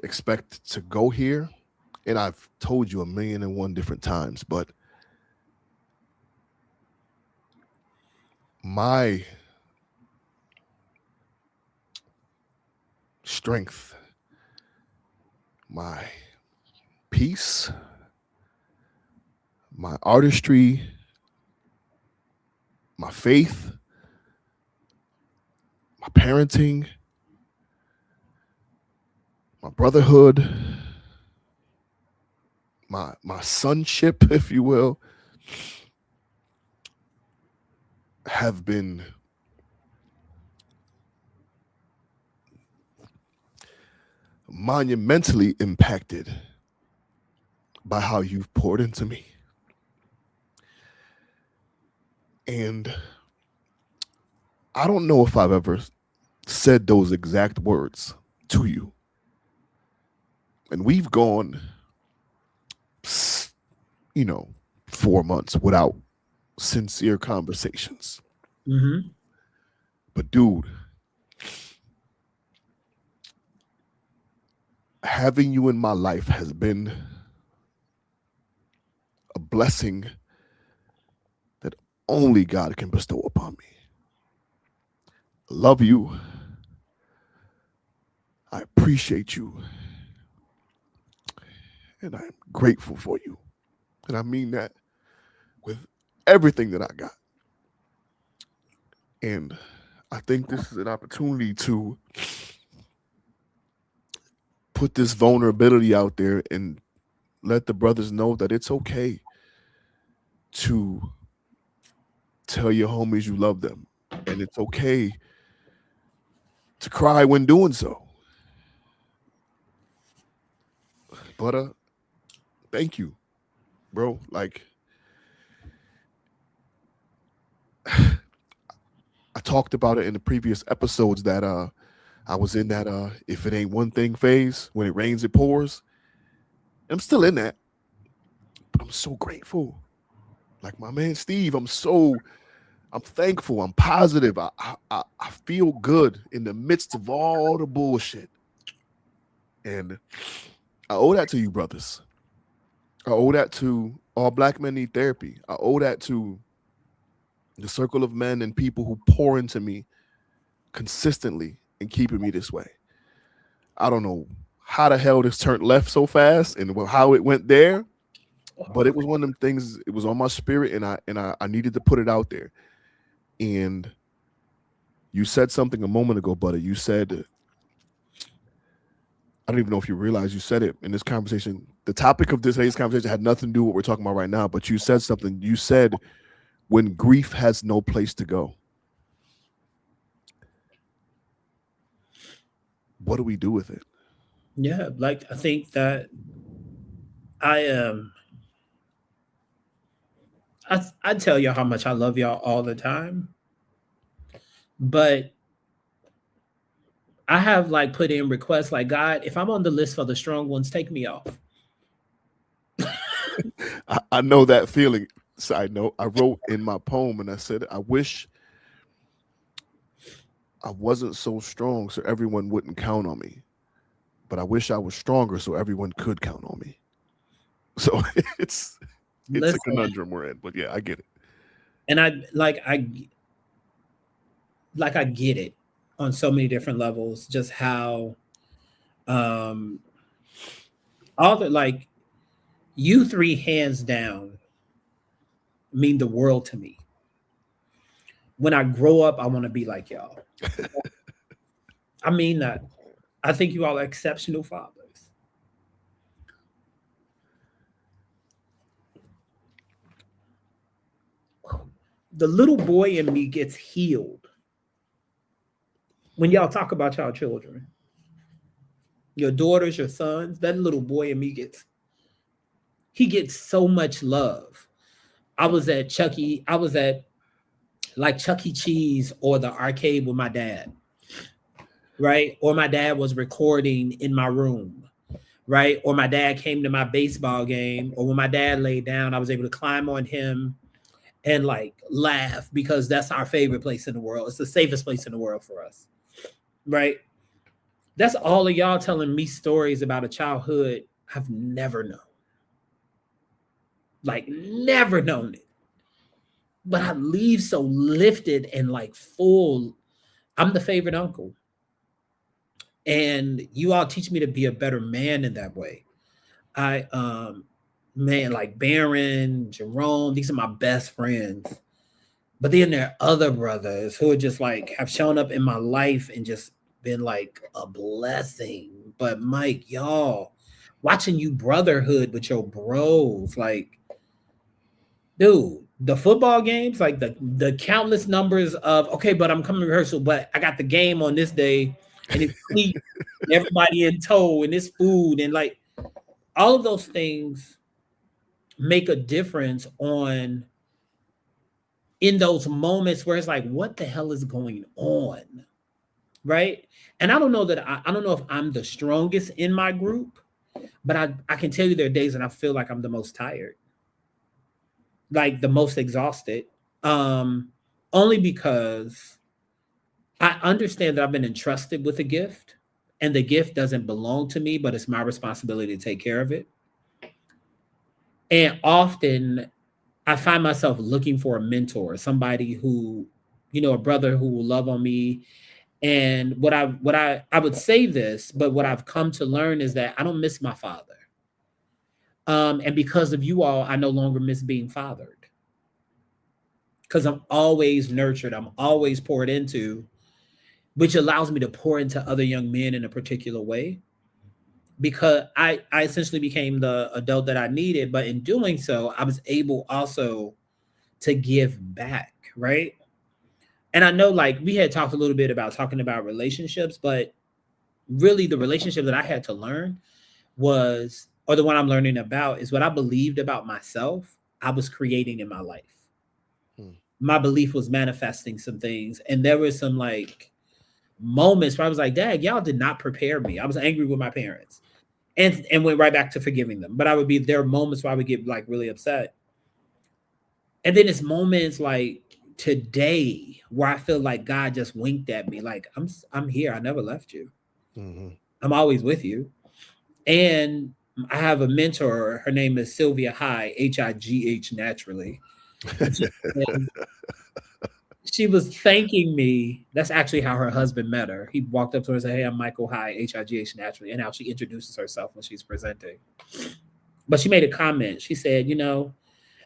expect to go here, and I've told you 1,000,001 different times, but my strength, my peace, my artistry, my faith, my parenting, my brotherhood, my sonship, if you will, have been monumentally impacted by how you've poured into me. And I don't know if I've ever said those exact words to you. And we've gone, 4 months without sincere conversations. Mm-hmm. But dude, having you in my life has been a blessing that only God can bestow upon me. I love you. I appreciate you. And I'm grateful for you. And I mean that with everything that I got. And I think this is an opportunity to put this vulnerability out there and let the brothers know that it's okay to tell your homies you love them. And it's okay to cry when doing so. But thank you, bro. Like I talked about it in the previous episodes that I was in that if it ain't one thing phase, when it rains it pours. I'm still in that. But I'm so grateful. Like my man Steve, I'm thankful. I'm positive. I feel good in the midst of all the bullshit. And I owe that to you, brothers. I owe that to all black men need therapy. I owe that to the circle of men and people who pour into me consistently and keeping me this way. I don't know how the hell this turned left so fast and how it went there, but it was one of them things. It was on my spirit, and I needed to put it out there. And you said something a moment ago, Butta. You said, I don't even know if you realize you said it in this conversation. The topic of today's conversation had nothing to do with what we're talking about right now, but you said something. You said, when grief has no place to go. What do we do with it? Yeah, like I think that I I tell y'all how much I love y'all all the time, but I have like put in requests like, God, if I'm on the list for the strong ones, take me off. I know that feeling. Side note, I wrote in my poem and I said, I wish I wasn't so strong so everyone wouldn't count on me. But I wish I was stronger so everyone could count on me. So it's Listen, a conundrum we're in. But yeah, I get it. and I get it on so many different levels, just how all the like you three hands down mean the world to me. When I grow up, I want to be like y'all. I mean that. I think you all are exceptional fathers. The little boy in me gets healed when y'all talk about y'all children, your daughters, your sons. That little boy in me gets so much love. I was at like Chuck E. Cheese or the arcade with my dad, right? Or my dad was recording in my room, right? Or my dad came to my baseball game, or when my dad laid down, I was able to climb on him and like laugh because that's our favorite place in the world. It's the safest place in the world for us, right? That's all of y'all telling me stories about a childhood I've never known. Like, never known it. But I leave so lifted and like full. I'm the favorite uncle. And you all teach me to be a better man in that way. I man, like Baron, Jerome, these are my best friends. But then there are other brothers who are just like have shown up in my life and just been like a blessing. But Mike, y'all, watching you brotherhood with your bros, like, dude, the football games, like the countless numbers of okay, but I'm coming to rehearsal, but I got the game on this day, and it's cleat, and everybody in tow, and it's food, and like all of those things make a difference on in those moments where it's like, what the hell is going on? Right. And I don't know that I don't know if I'm the strongest in my group, but I can tell you there are days that I feel like I'm the most tired, like the most exhausted. Only because I understand that I've been entrusted with a gift and the gift doesn't belong to me, but it's my responsibility to take care of it. And often I find myself looking for a mentor, somebody who, a brother who will love on me. And I would say this, but what I've come to learn is that I don't miss my father. And because of you all, I no longer miss being fathered. because I'm always nurtured, I'm always poured into, which allows me to pour into other young men in a particular way, because I essentially became the adult that I needed. But in doing so, I was able also to give back, right? And I know, like, we had talked a little bit about talking about relationships, but really the relationship that I had to learn was, or the one I'm learning about, is what I believed about myself, I was creating in my life. Hmm. My belief was manifesting some things. And there were some like moments where I was like, Dad, y'all did not prepare me. I was angry with my parents and went right back to forgiving them. But I would be, there are moments where I would get like really upset. And then it's moments like today where I feel like God just winked at me, like, I'm here. I never left you. Mm-hmm. I'm always with you. And I have a mentor. Her name is Sylvia High, High naturally. And she was thanking me. That's actually how her husband met her. He walked up to her and said, "Hey, I'm Michael High, High naturally," and how she introduces herself when she's presenting. But she made a comment. She said,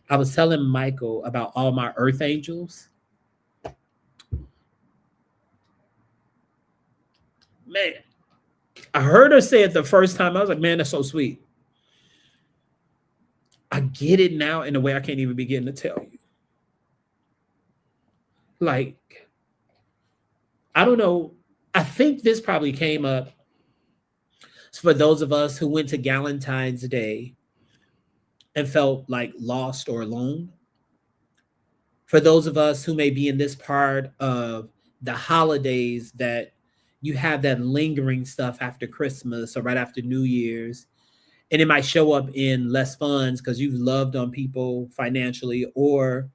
I was telling Michael about all my earth angels. Man, I heard her say it the first time. I was like, man, that's so sweet. I get it now in a way I can't even begin to tell you. Like, I don't know. I think this probably came up for those of us who went to Galentine's Day and felt like lost or alone. For those of us who may be in this part of the holidays, that you have that lingering stuff after Christmas or right after New Year's, and it might show up in less funds because you've loved on people financially, or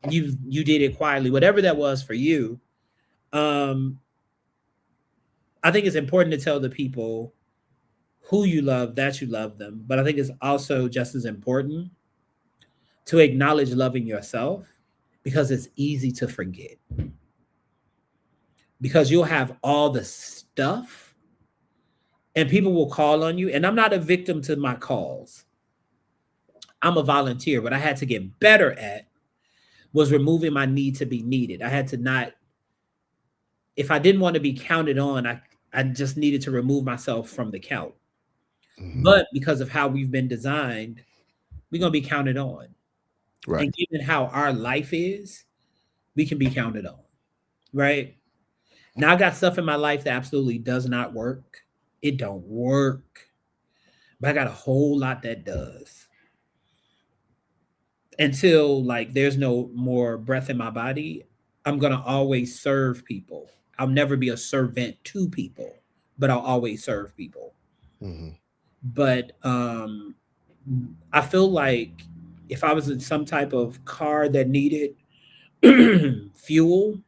you did it quietly, whatever that was for you. um I think it's important to tell the people who you love that you love them, but I think it's also just as important to acknowledge loving yourself, because it's easy to forget, because you'll have all the stuff and people will call on you. And I'm not a victim to my calls, I'm a volunteer. What I had to get better at was removing my need to be needed. I had to not, if I didn't want to be counted on, I just needed to remove myself from the count. Mm-hmm. But because of how we've been designed, we're going to be counted on. Right. And given how our life is, we can be counted on. Right? Now I got stuff in my life that absolutely does not work. It don't work. But I got a whole lot that does. Until like there's no more breath in my body, I'm gonna always serve people. I'll never be a servant to people, but I'll always serve people. Mm-hmm. But I feel like if I was in some type of car that needed fuel,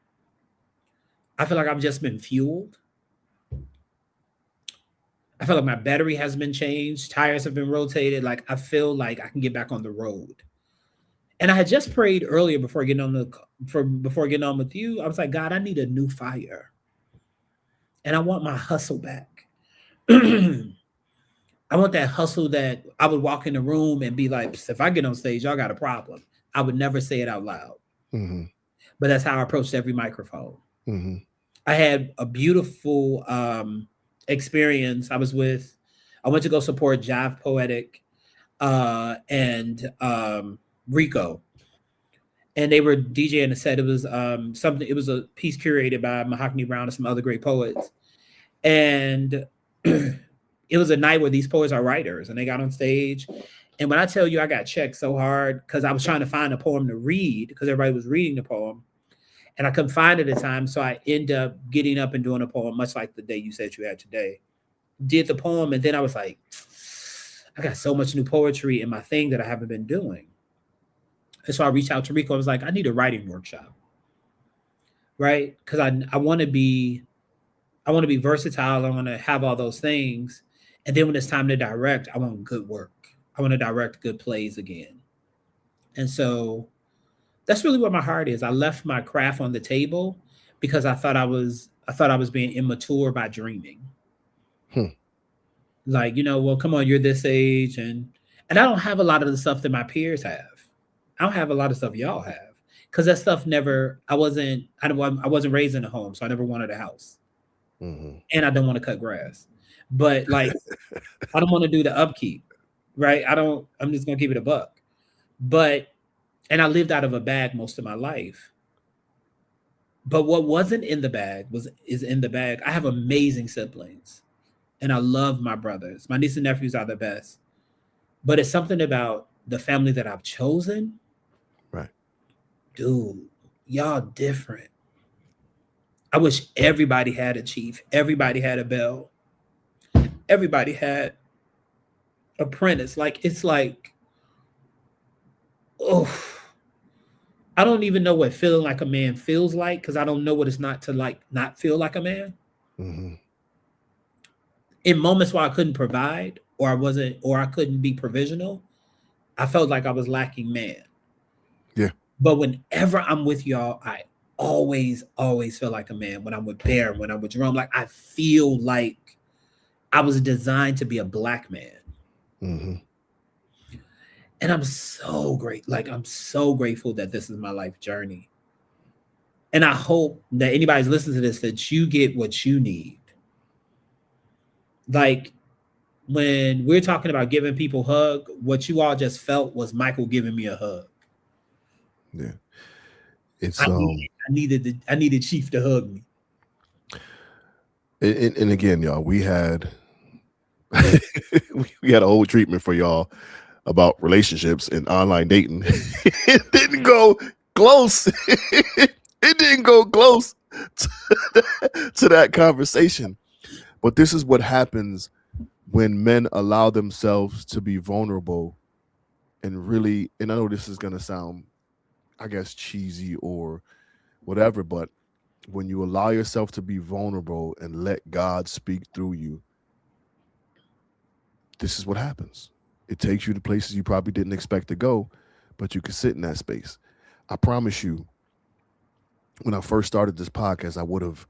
I feel like I've just been fueled. I feel like my battery has been changed, tires have been rotated. Like I feel like I can get back on the road. And I had just prayed earlier before getting on before getting on with you. I was like, God, I need a new fire, and I want my hustle back. I want that hustle that I would walk in the room and be like, if I get on stage, y'all got a problem. I would never say it out loud, Mm-hmm. but that's how I approached every microphone. Mm-hmm. I had a beautiful experience. I went to go support Jive Poetic and Rico, and they were DJing a set. It was something. It was a piece curated by Mahogany Brown and some other great poets, and it was a night where these poets are writers, and they got on stage. And when I tell you, I got checked so hard because I was trying to find a poem to read because everybody was reading the poem, and I couldn't find it at the time. So I end up getting up and doing a poem, much like the day you said you had today. Did the poem, and then I was like, I got so much new poetry in my thing that I haven't been doing. And so I reached out to Rico. I was like, I need a writing workshop, right? Because I want to be versatile. I want to have all those things. And then when it's time to direct, I want good work. I want to direct good plays again. And so that's really where my heart is. I left my craft on the table because I thought I was being immature by dreaming. Like, well, come on, you're this age, and I don't have a lot of the stuff that my peers have. I don't have a lot of stuff y'all have. because that stuff never. I wasn't raised in a home, so I never wanted a house, and I don't want to cut grass. But like, I don't want to do the upkeep, right? I don't. I'm just gonna keep it a buck. But and I lived out of a bag most of my life. But what wasn't in the bag is in the bag. I have amazing siblings, and I love my brothers. My nieces and nephews are the best. But it's something about the family that I've chosen. Right. Dude, y'all different. I wish everybody had a chief. Everybody had a bell. Everybody had apprentice. Like it's like, oh, I don't even know what feeling like a man feels like because I don't know what it's not to like not feel like a man. In moments where I couldn't provide or I couldn't be provisional, I felt like I was lacking man. Yeah. But whenever I'm with y'all, I always feel like a man. When I'm with Bear, when I'm with Jerome, like I feel like I was designed to be a black man. And I'm so great. Like I'm so grateful that this is my life journey. And I hope that anybody's listening to this, that you get what you need. Like when we're talking about giving people hug, what you all just felt was Michael giving me a hug. Yeah. It's I needed Chief to hug me. And again, y'all, we had we had a whole treatment for y'all about relationships and online dating. It didn't go close. It didn't go close to that conversation. But this is what happens when men allow themselves to be vulnerable and really, and I know this is going to sound, I guess, cheesy or whatever, but when you allow yourself to be vulnerable and let God speak through you, this is what happens. It takes you to places you probably didn't expect to go, but you can sit in that space. I promise you, when I first started this podcast, I would have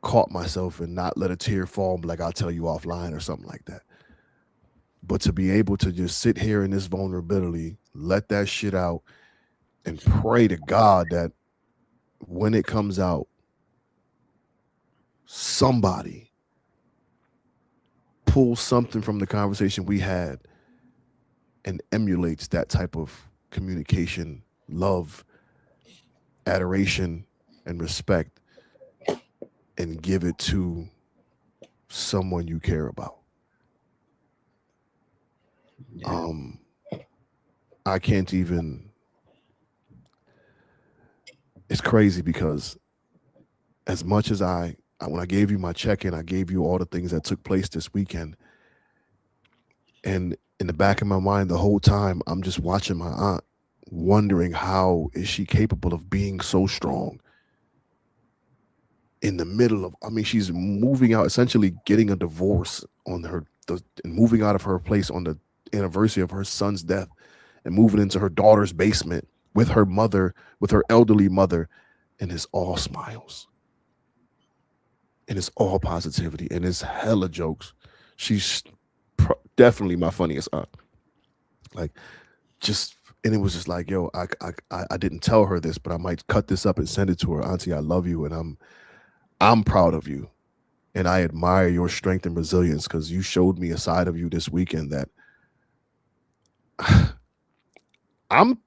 caught myself and not let a tear fall, like I'll tell you offline or something like that. But to be able to just sit here in this vulnerability, let that shit out, and pray to God that when it comes out, somebody pulls something from the conversation we had and emulates that type of communication, love, adoration, and respect, and give it to someone you care about. Yeah. I can't even. It's crazy because as much as when I gave you my check-in, I gave you all the things that took place this weekend. And in the back of my mind, the whole time, I'm just watching my aunt, wondering how is she capable of being so strong in the middle of, I mean, she's moving out, essentially getting a divorce on and moving out of her place on the anniversary of her son's death and moving into her daughter's basement with her mother, with her elderly mother, and it's all smiles. And it's all positivity, and it's hella jokes. She's definitely my funniest aunt. Like, just, and it was just like, yo, I didn't tell her this, but I might cut this up and send it to her. Auntie, I love you, and I'm proud of you, and I admire your strength and resilience because you showed me a side of you this weekend that I'm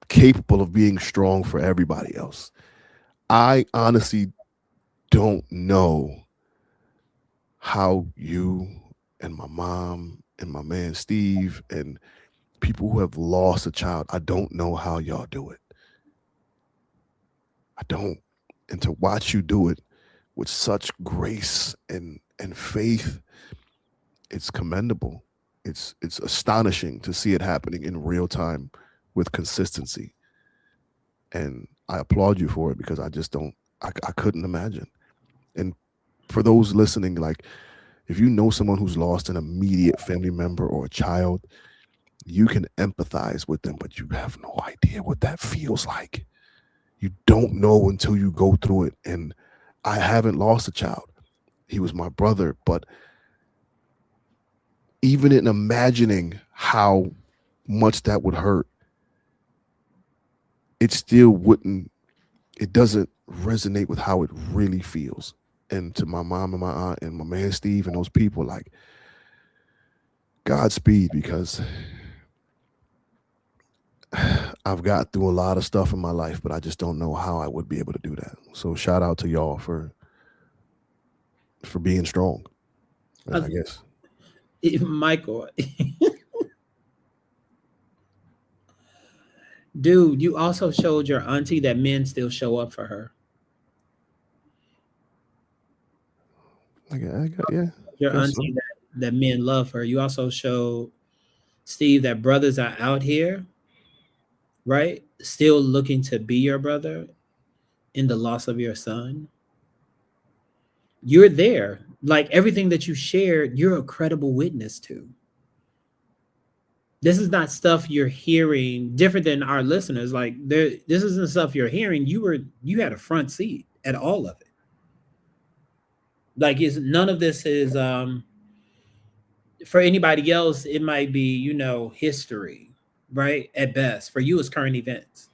capable of being strong for everybody else. I honestly don't know how you and my mom and my man Steve and people who have lost a child, I don't know how y'all do it. I don't. And to watch you do it with such grace and faith, it's commendable. It's astonishing to see it happening in real time with consistency. And I applaud you for it because I just don't, I couldn't imagine. And for those listening, like, if you know someone who's lost an immediate family member or a child, you can empathize with them, but you have no idea what that feels like. You don't know until you go through it. And I haven't lost a child. He was my brother, but even in imagining how much that would hurt, it still wouldn't, it doesn't resonate with how it really feels. And to my mom and my aunt and my man Steve and those people, like, Godspeed, because I've got through a lot of stuff in my life, but I just don't know how I would be able to do that. So shout out to y'all for being strong, I guess. Michael, dude, you also showed your auntie that men still show up for her. Yeah. Your Guess so. auntie that men love her. You also showed Steve that brothers are out here, right? Still looking to be your brother in the loss of your son. You're there. Like everything that you shared, you're a credible witness to. This is not stuff you're hearing different than our listeners. Like this isn't stuff you're hearing. You had a front seat at all of it. Like none of this is for anybody else, it might be, history, right? At best. For you, it's current events.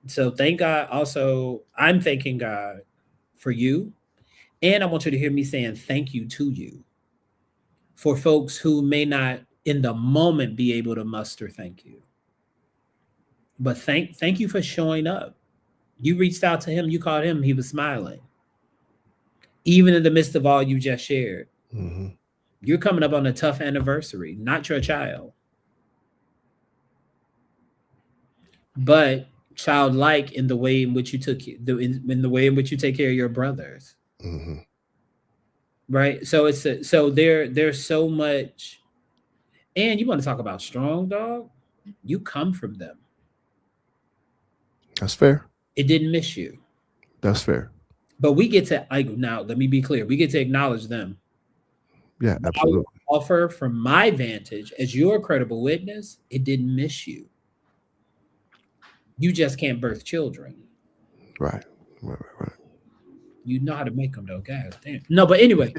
So thank God. Also, I'm thanking God for you. And I want you to hear me saying thank you to you for folks who may not in the moment be able to muster thank you. But thank you for showing up. You reached out to him, you called him, he was smiling. Even in the midst of all you just shared. Mm-hmm. You're coming up on a tough anniversary, not your child. But childlike in the way in which you in the way in which you take care of your brothers. Mm-hmm. Right? So there's so much. And you want to talk about strong, dog? You come from them. That's fair. It didn't miss you. That's fair. But we get to now, let me be clear. We get to acknowledge them. Yeah, But absolutely. I will offer from my vantage as your credible witness, it didn't miss you. You just can't birth children. Right. You know how to make them though, guys. Damn. No, but anyway.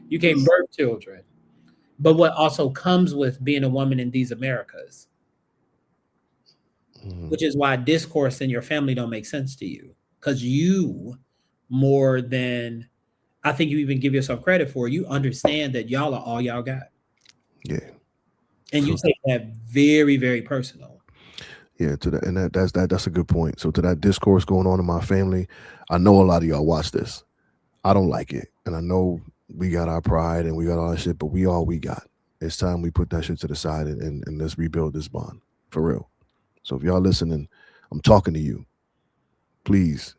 You can't birth children. But what also comes with being a woman in these Americas, which is why discourse in your family don't make sense to you. Because you, more than I think you even give yourself credit for, you understand that y'all are all y'all got. Yeah. And you take that very, very personal. Yeah, to that, and that's a good point. So to that discourse going on in my family, I know a lot of y'all watch this. I don't like it, and I know we got our pride and we got all that shit, but we all we got. It's time we put that shit to the side and let's rebuild this bond for real. So if y'all listening, I'm talking to you. Please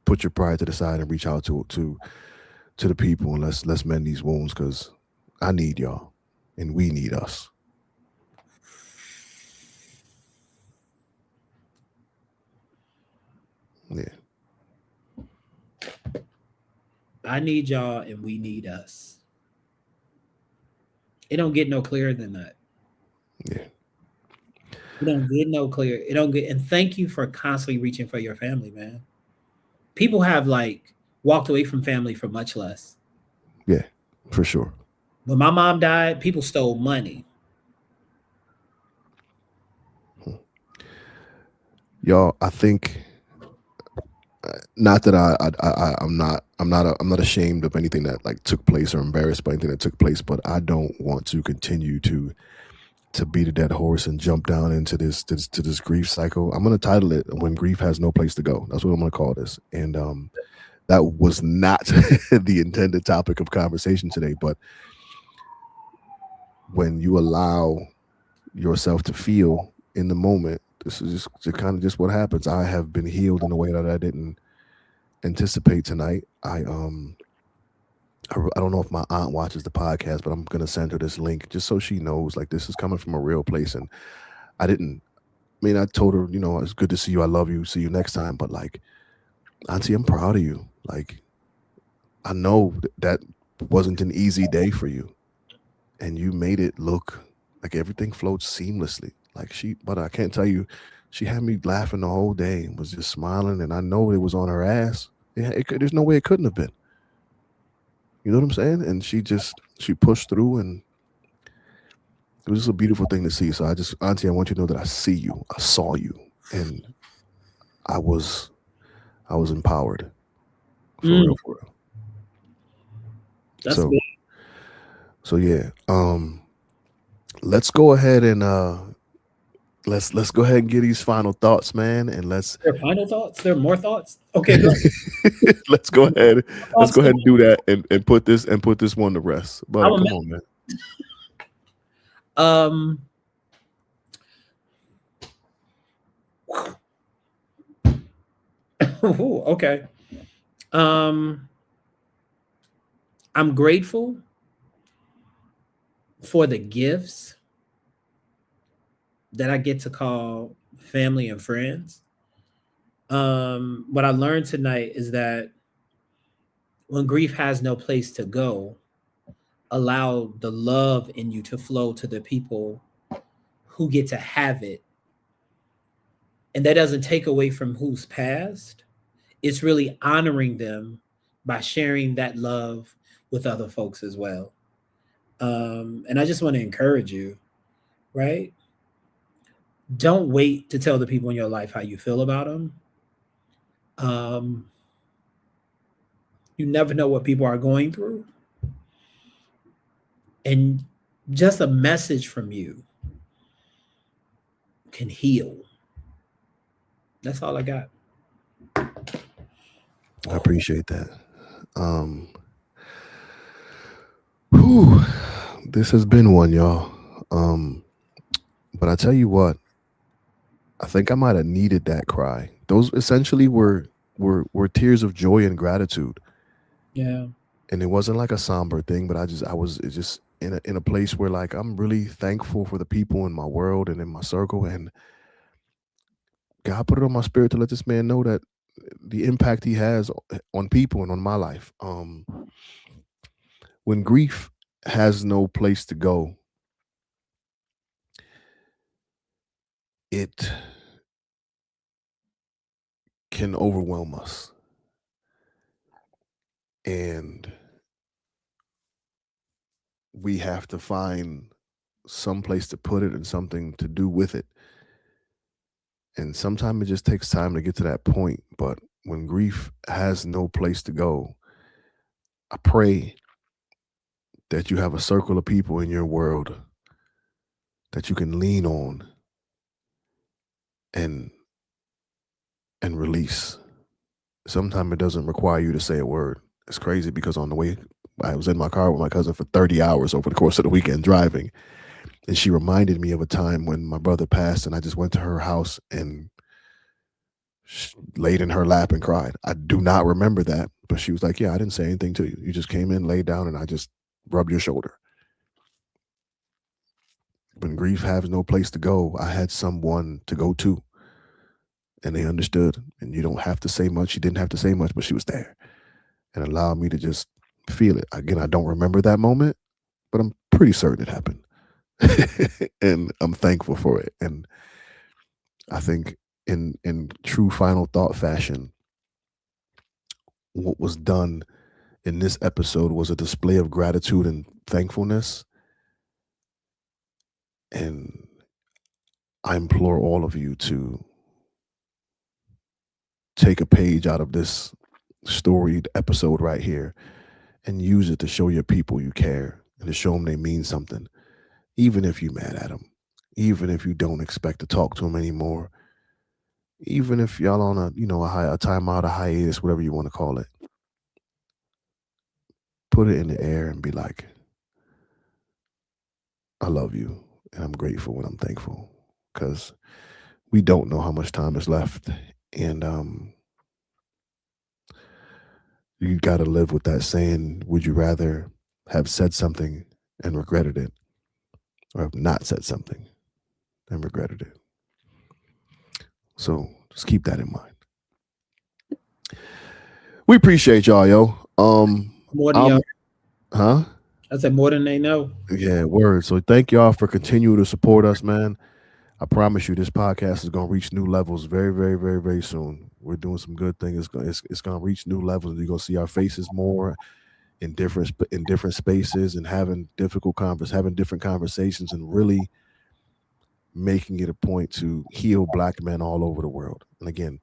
put your pride to the side and reach out to the people, and let's mend these wounds, because I need y'all and we need us. Yeah. I need y'all and we need us. It don't get no clearer than that. Yeah. It don't get no clear. It don't get, and thank you for constantly reaching for your family, man. People have like walked away from family for much less. Yeah, for sure. When my mom died, people stole money. Y'all, I think not that I'm not ashamed of anything that like took place or embarrassed by anything that took place, but I don't want to continue to beat a dead horse and jump down into this grief cycle. I'm gonna title it "When Grief Has No Place to Go." That's what I'm gonna call this. And that was not the intended topic of conversation today, but when you allow yourself to feel in the moment, this is just kind of just what happens. I have been healed in a way that I didn't anticipate tonight. I don't know if my aunt watches the podcast, but I'm gonna send her this link just so she knows like this is coming from a real place. And I told her, it's good to see you. I love you. See you next time. But like, Auntie, I'm proud of you. Like, I know that wasn't an easy day for you, and you made it look like everything flowed seamlessly. But I can't tell you, she had me laughing the whole day and was just smiling. And I know it was on her ass. There's no way it couldn't have been. You know what I'm saying? And she pushed through, and it was just a beautiful thing to see. So I just, Auntie, I want you to know that I see you, I saw you, and I was, I was empowered for Mm, real, for real. that's So, good. so yeah, let's go ahead and let's go ahead and get these final thoughts, man, and let's There are final thoughts. There are more thoughts. Okay, go. let's go ahead, let's Thoughts. go ahead and do that and put this one to rest. Butter, I'm a come on, man. um. Ooh, okay. Um. I'm grateful for the gifts that I get to call family and friends. What I learned tonight is that when grief has no place to go, allow the love in you to flow to the people who get to have it. And that doesn't take away from who's passed. It's really honoring them by sharing that love with other folks as well. And I just want to encourage you, right? Don't wait to tell the people in your life how you feel about them. Um, you never know what people are going through. And just a message from you can heal. That's all I got. I appreciate that. Um, whew, this has been one, y'all. But I tell you what, I think I might have needed that cry. Those essentially were tears of joy and gratitude, Yeah. and it wasn't like a somber thing. But I was just in a place where like I'm really thankful for the people in my world and in my circle, and God put it on my spirit to let this man know that the impact he has on people and on my life. When grief has no place to go, it can overwhelm us. And we have to find some place to put it and something to do with it. And sometimes it just takes time to get to that point. But when grief has no place to go, I pray that you have a circle of people in your world that you can lean on and release. Sometimes it doesn't require you to say a word. It's crazy because on the way, I was in my car with my cousin for 30 hours over the course of the weekend driving. And she reminded me of a time when my brother passed and I just went to her house and laid in her lap and cried. I do not remember that, but she was like, "Yeah, I didn't say anything to you. You just came in, laid down, and I just rubbed your shoulder." When grief has no place to go, I had someone to go to, and they understood. And you don't have to say much. She didn't have to say much, but she was there and allowed me to just feel it. Again, I don't remember that moment, but I'm pretty certain it happened. And I'm thankful for it. And I think in true final thought fashion, what was done in this episode was a display of gratitude and thankfulness. And I implore all of you to take a page out of this storied episode right here and use it to show your people you care and to show them they mean something, even if you're mad at them, even if you don't expect to talk to them anymore, even if y'all on a timeout, a hiatus, whatever you want to call it. Put it in the air and be like, I love you and I'm grateful and I'm thankful, because we don't know how much time is left. And you got to live with that saying, would you rather have said something and regretted it, or have not said something and regretted it? So just keep that in mind. We appreciate y'all, yo. More than I'm y'all. huh? I said more than they know. Yeah, word. So thank y'all for continuing to support us, man. I promise you, this podcast is gonna reach new levels very, very, very, very soon. We're doing some good things. It's gonna reach new levels. You're gonna see our faces more. in different spaces and having having different conversations and really making it a point to heal black men all over the world. And again,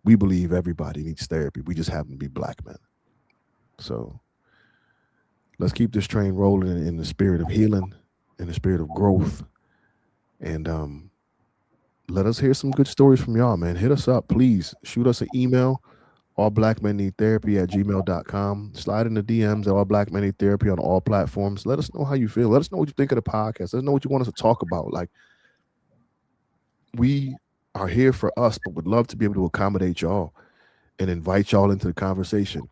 we believe everybody needs therapy. We just happen to be black men. So let's keep this train rolling in the spirit of healing, in the spirit of growth. And let us hear some good stories from y'all, man. Hit us up, please. Shoot us an email, allblackmenneedtherapy@gmail.com. Slide in the DMs at All Black Men Need Therapy on all platforms. Let us know how you feel. Let us know what you think of the podcast. Let us know what you want us to talk about. Like, we are here for us, but would love to be able to accommodate y'all and invite y'all into the conversation.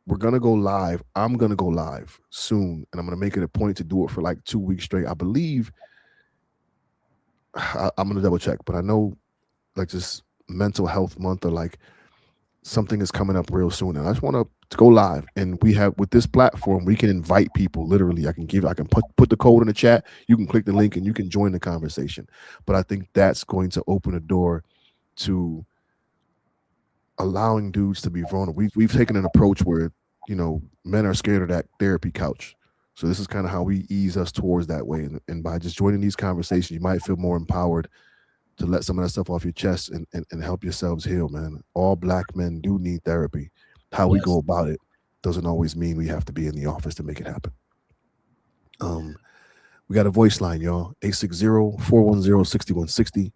We're gonna go live. I'm gonna go live soon, and I'm gonna make it a point to do it for like 2 weeks straight. I believe I'm gonna double check, but I know like this mental health month or like something is coming up real soon, and I just want to go live. And we have with this platform, we can invite people. Literally, I can put the code in the chat. You can click the link and you can join the conversation. But I think that's going to open a door to allowing dudes to be vulnerable. We've taken an approach where men are scared of that therapy couch. So this is kind of how we ease us towards that way. And by just joining these conversations, you might feel more empowered to let some of that stuff off your chest and help yourselves heal, man. All black men do need therapy. How we go about it doesn't always mean we have to be in the office to make it happen. We got a voice line, y'all. 860-410-6160.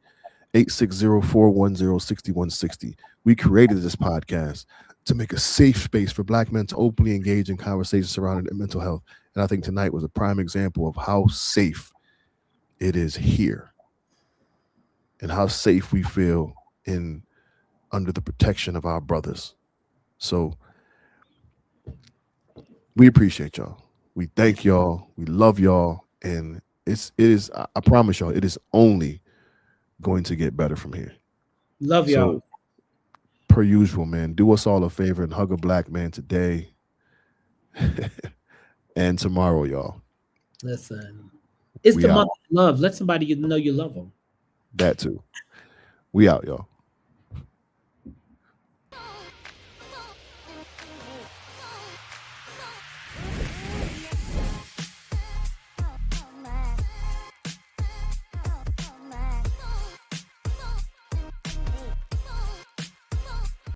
860-410-6160. We created this podcast to make a safe space for black men to openly engage in conversations surrounding their mental health. And I think tonight was a prime example of how safe it is here and how safe we feel under the protection of our brothers. So we appreciate y'all. We thank y'all. We love y'all. And it is, I promise y'all, it is only going to get better from here. Love y'all. So, per usual, man, do us all a favor and hug a black man today and tomorrow, y'all. Listen, it's the month of love. Let somebody know you love them. That too. We out, y'all.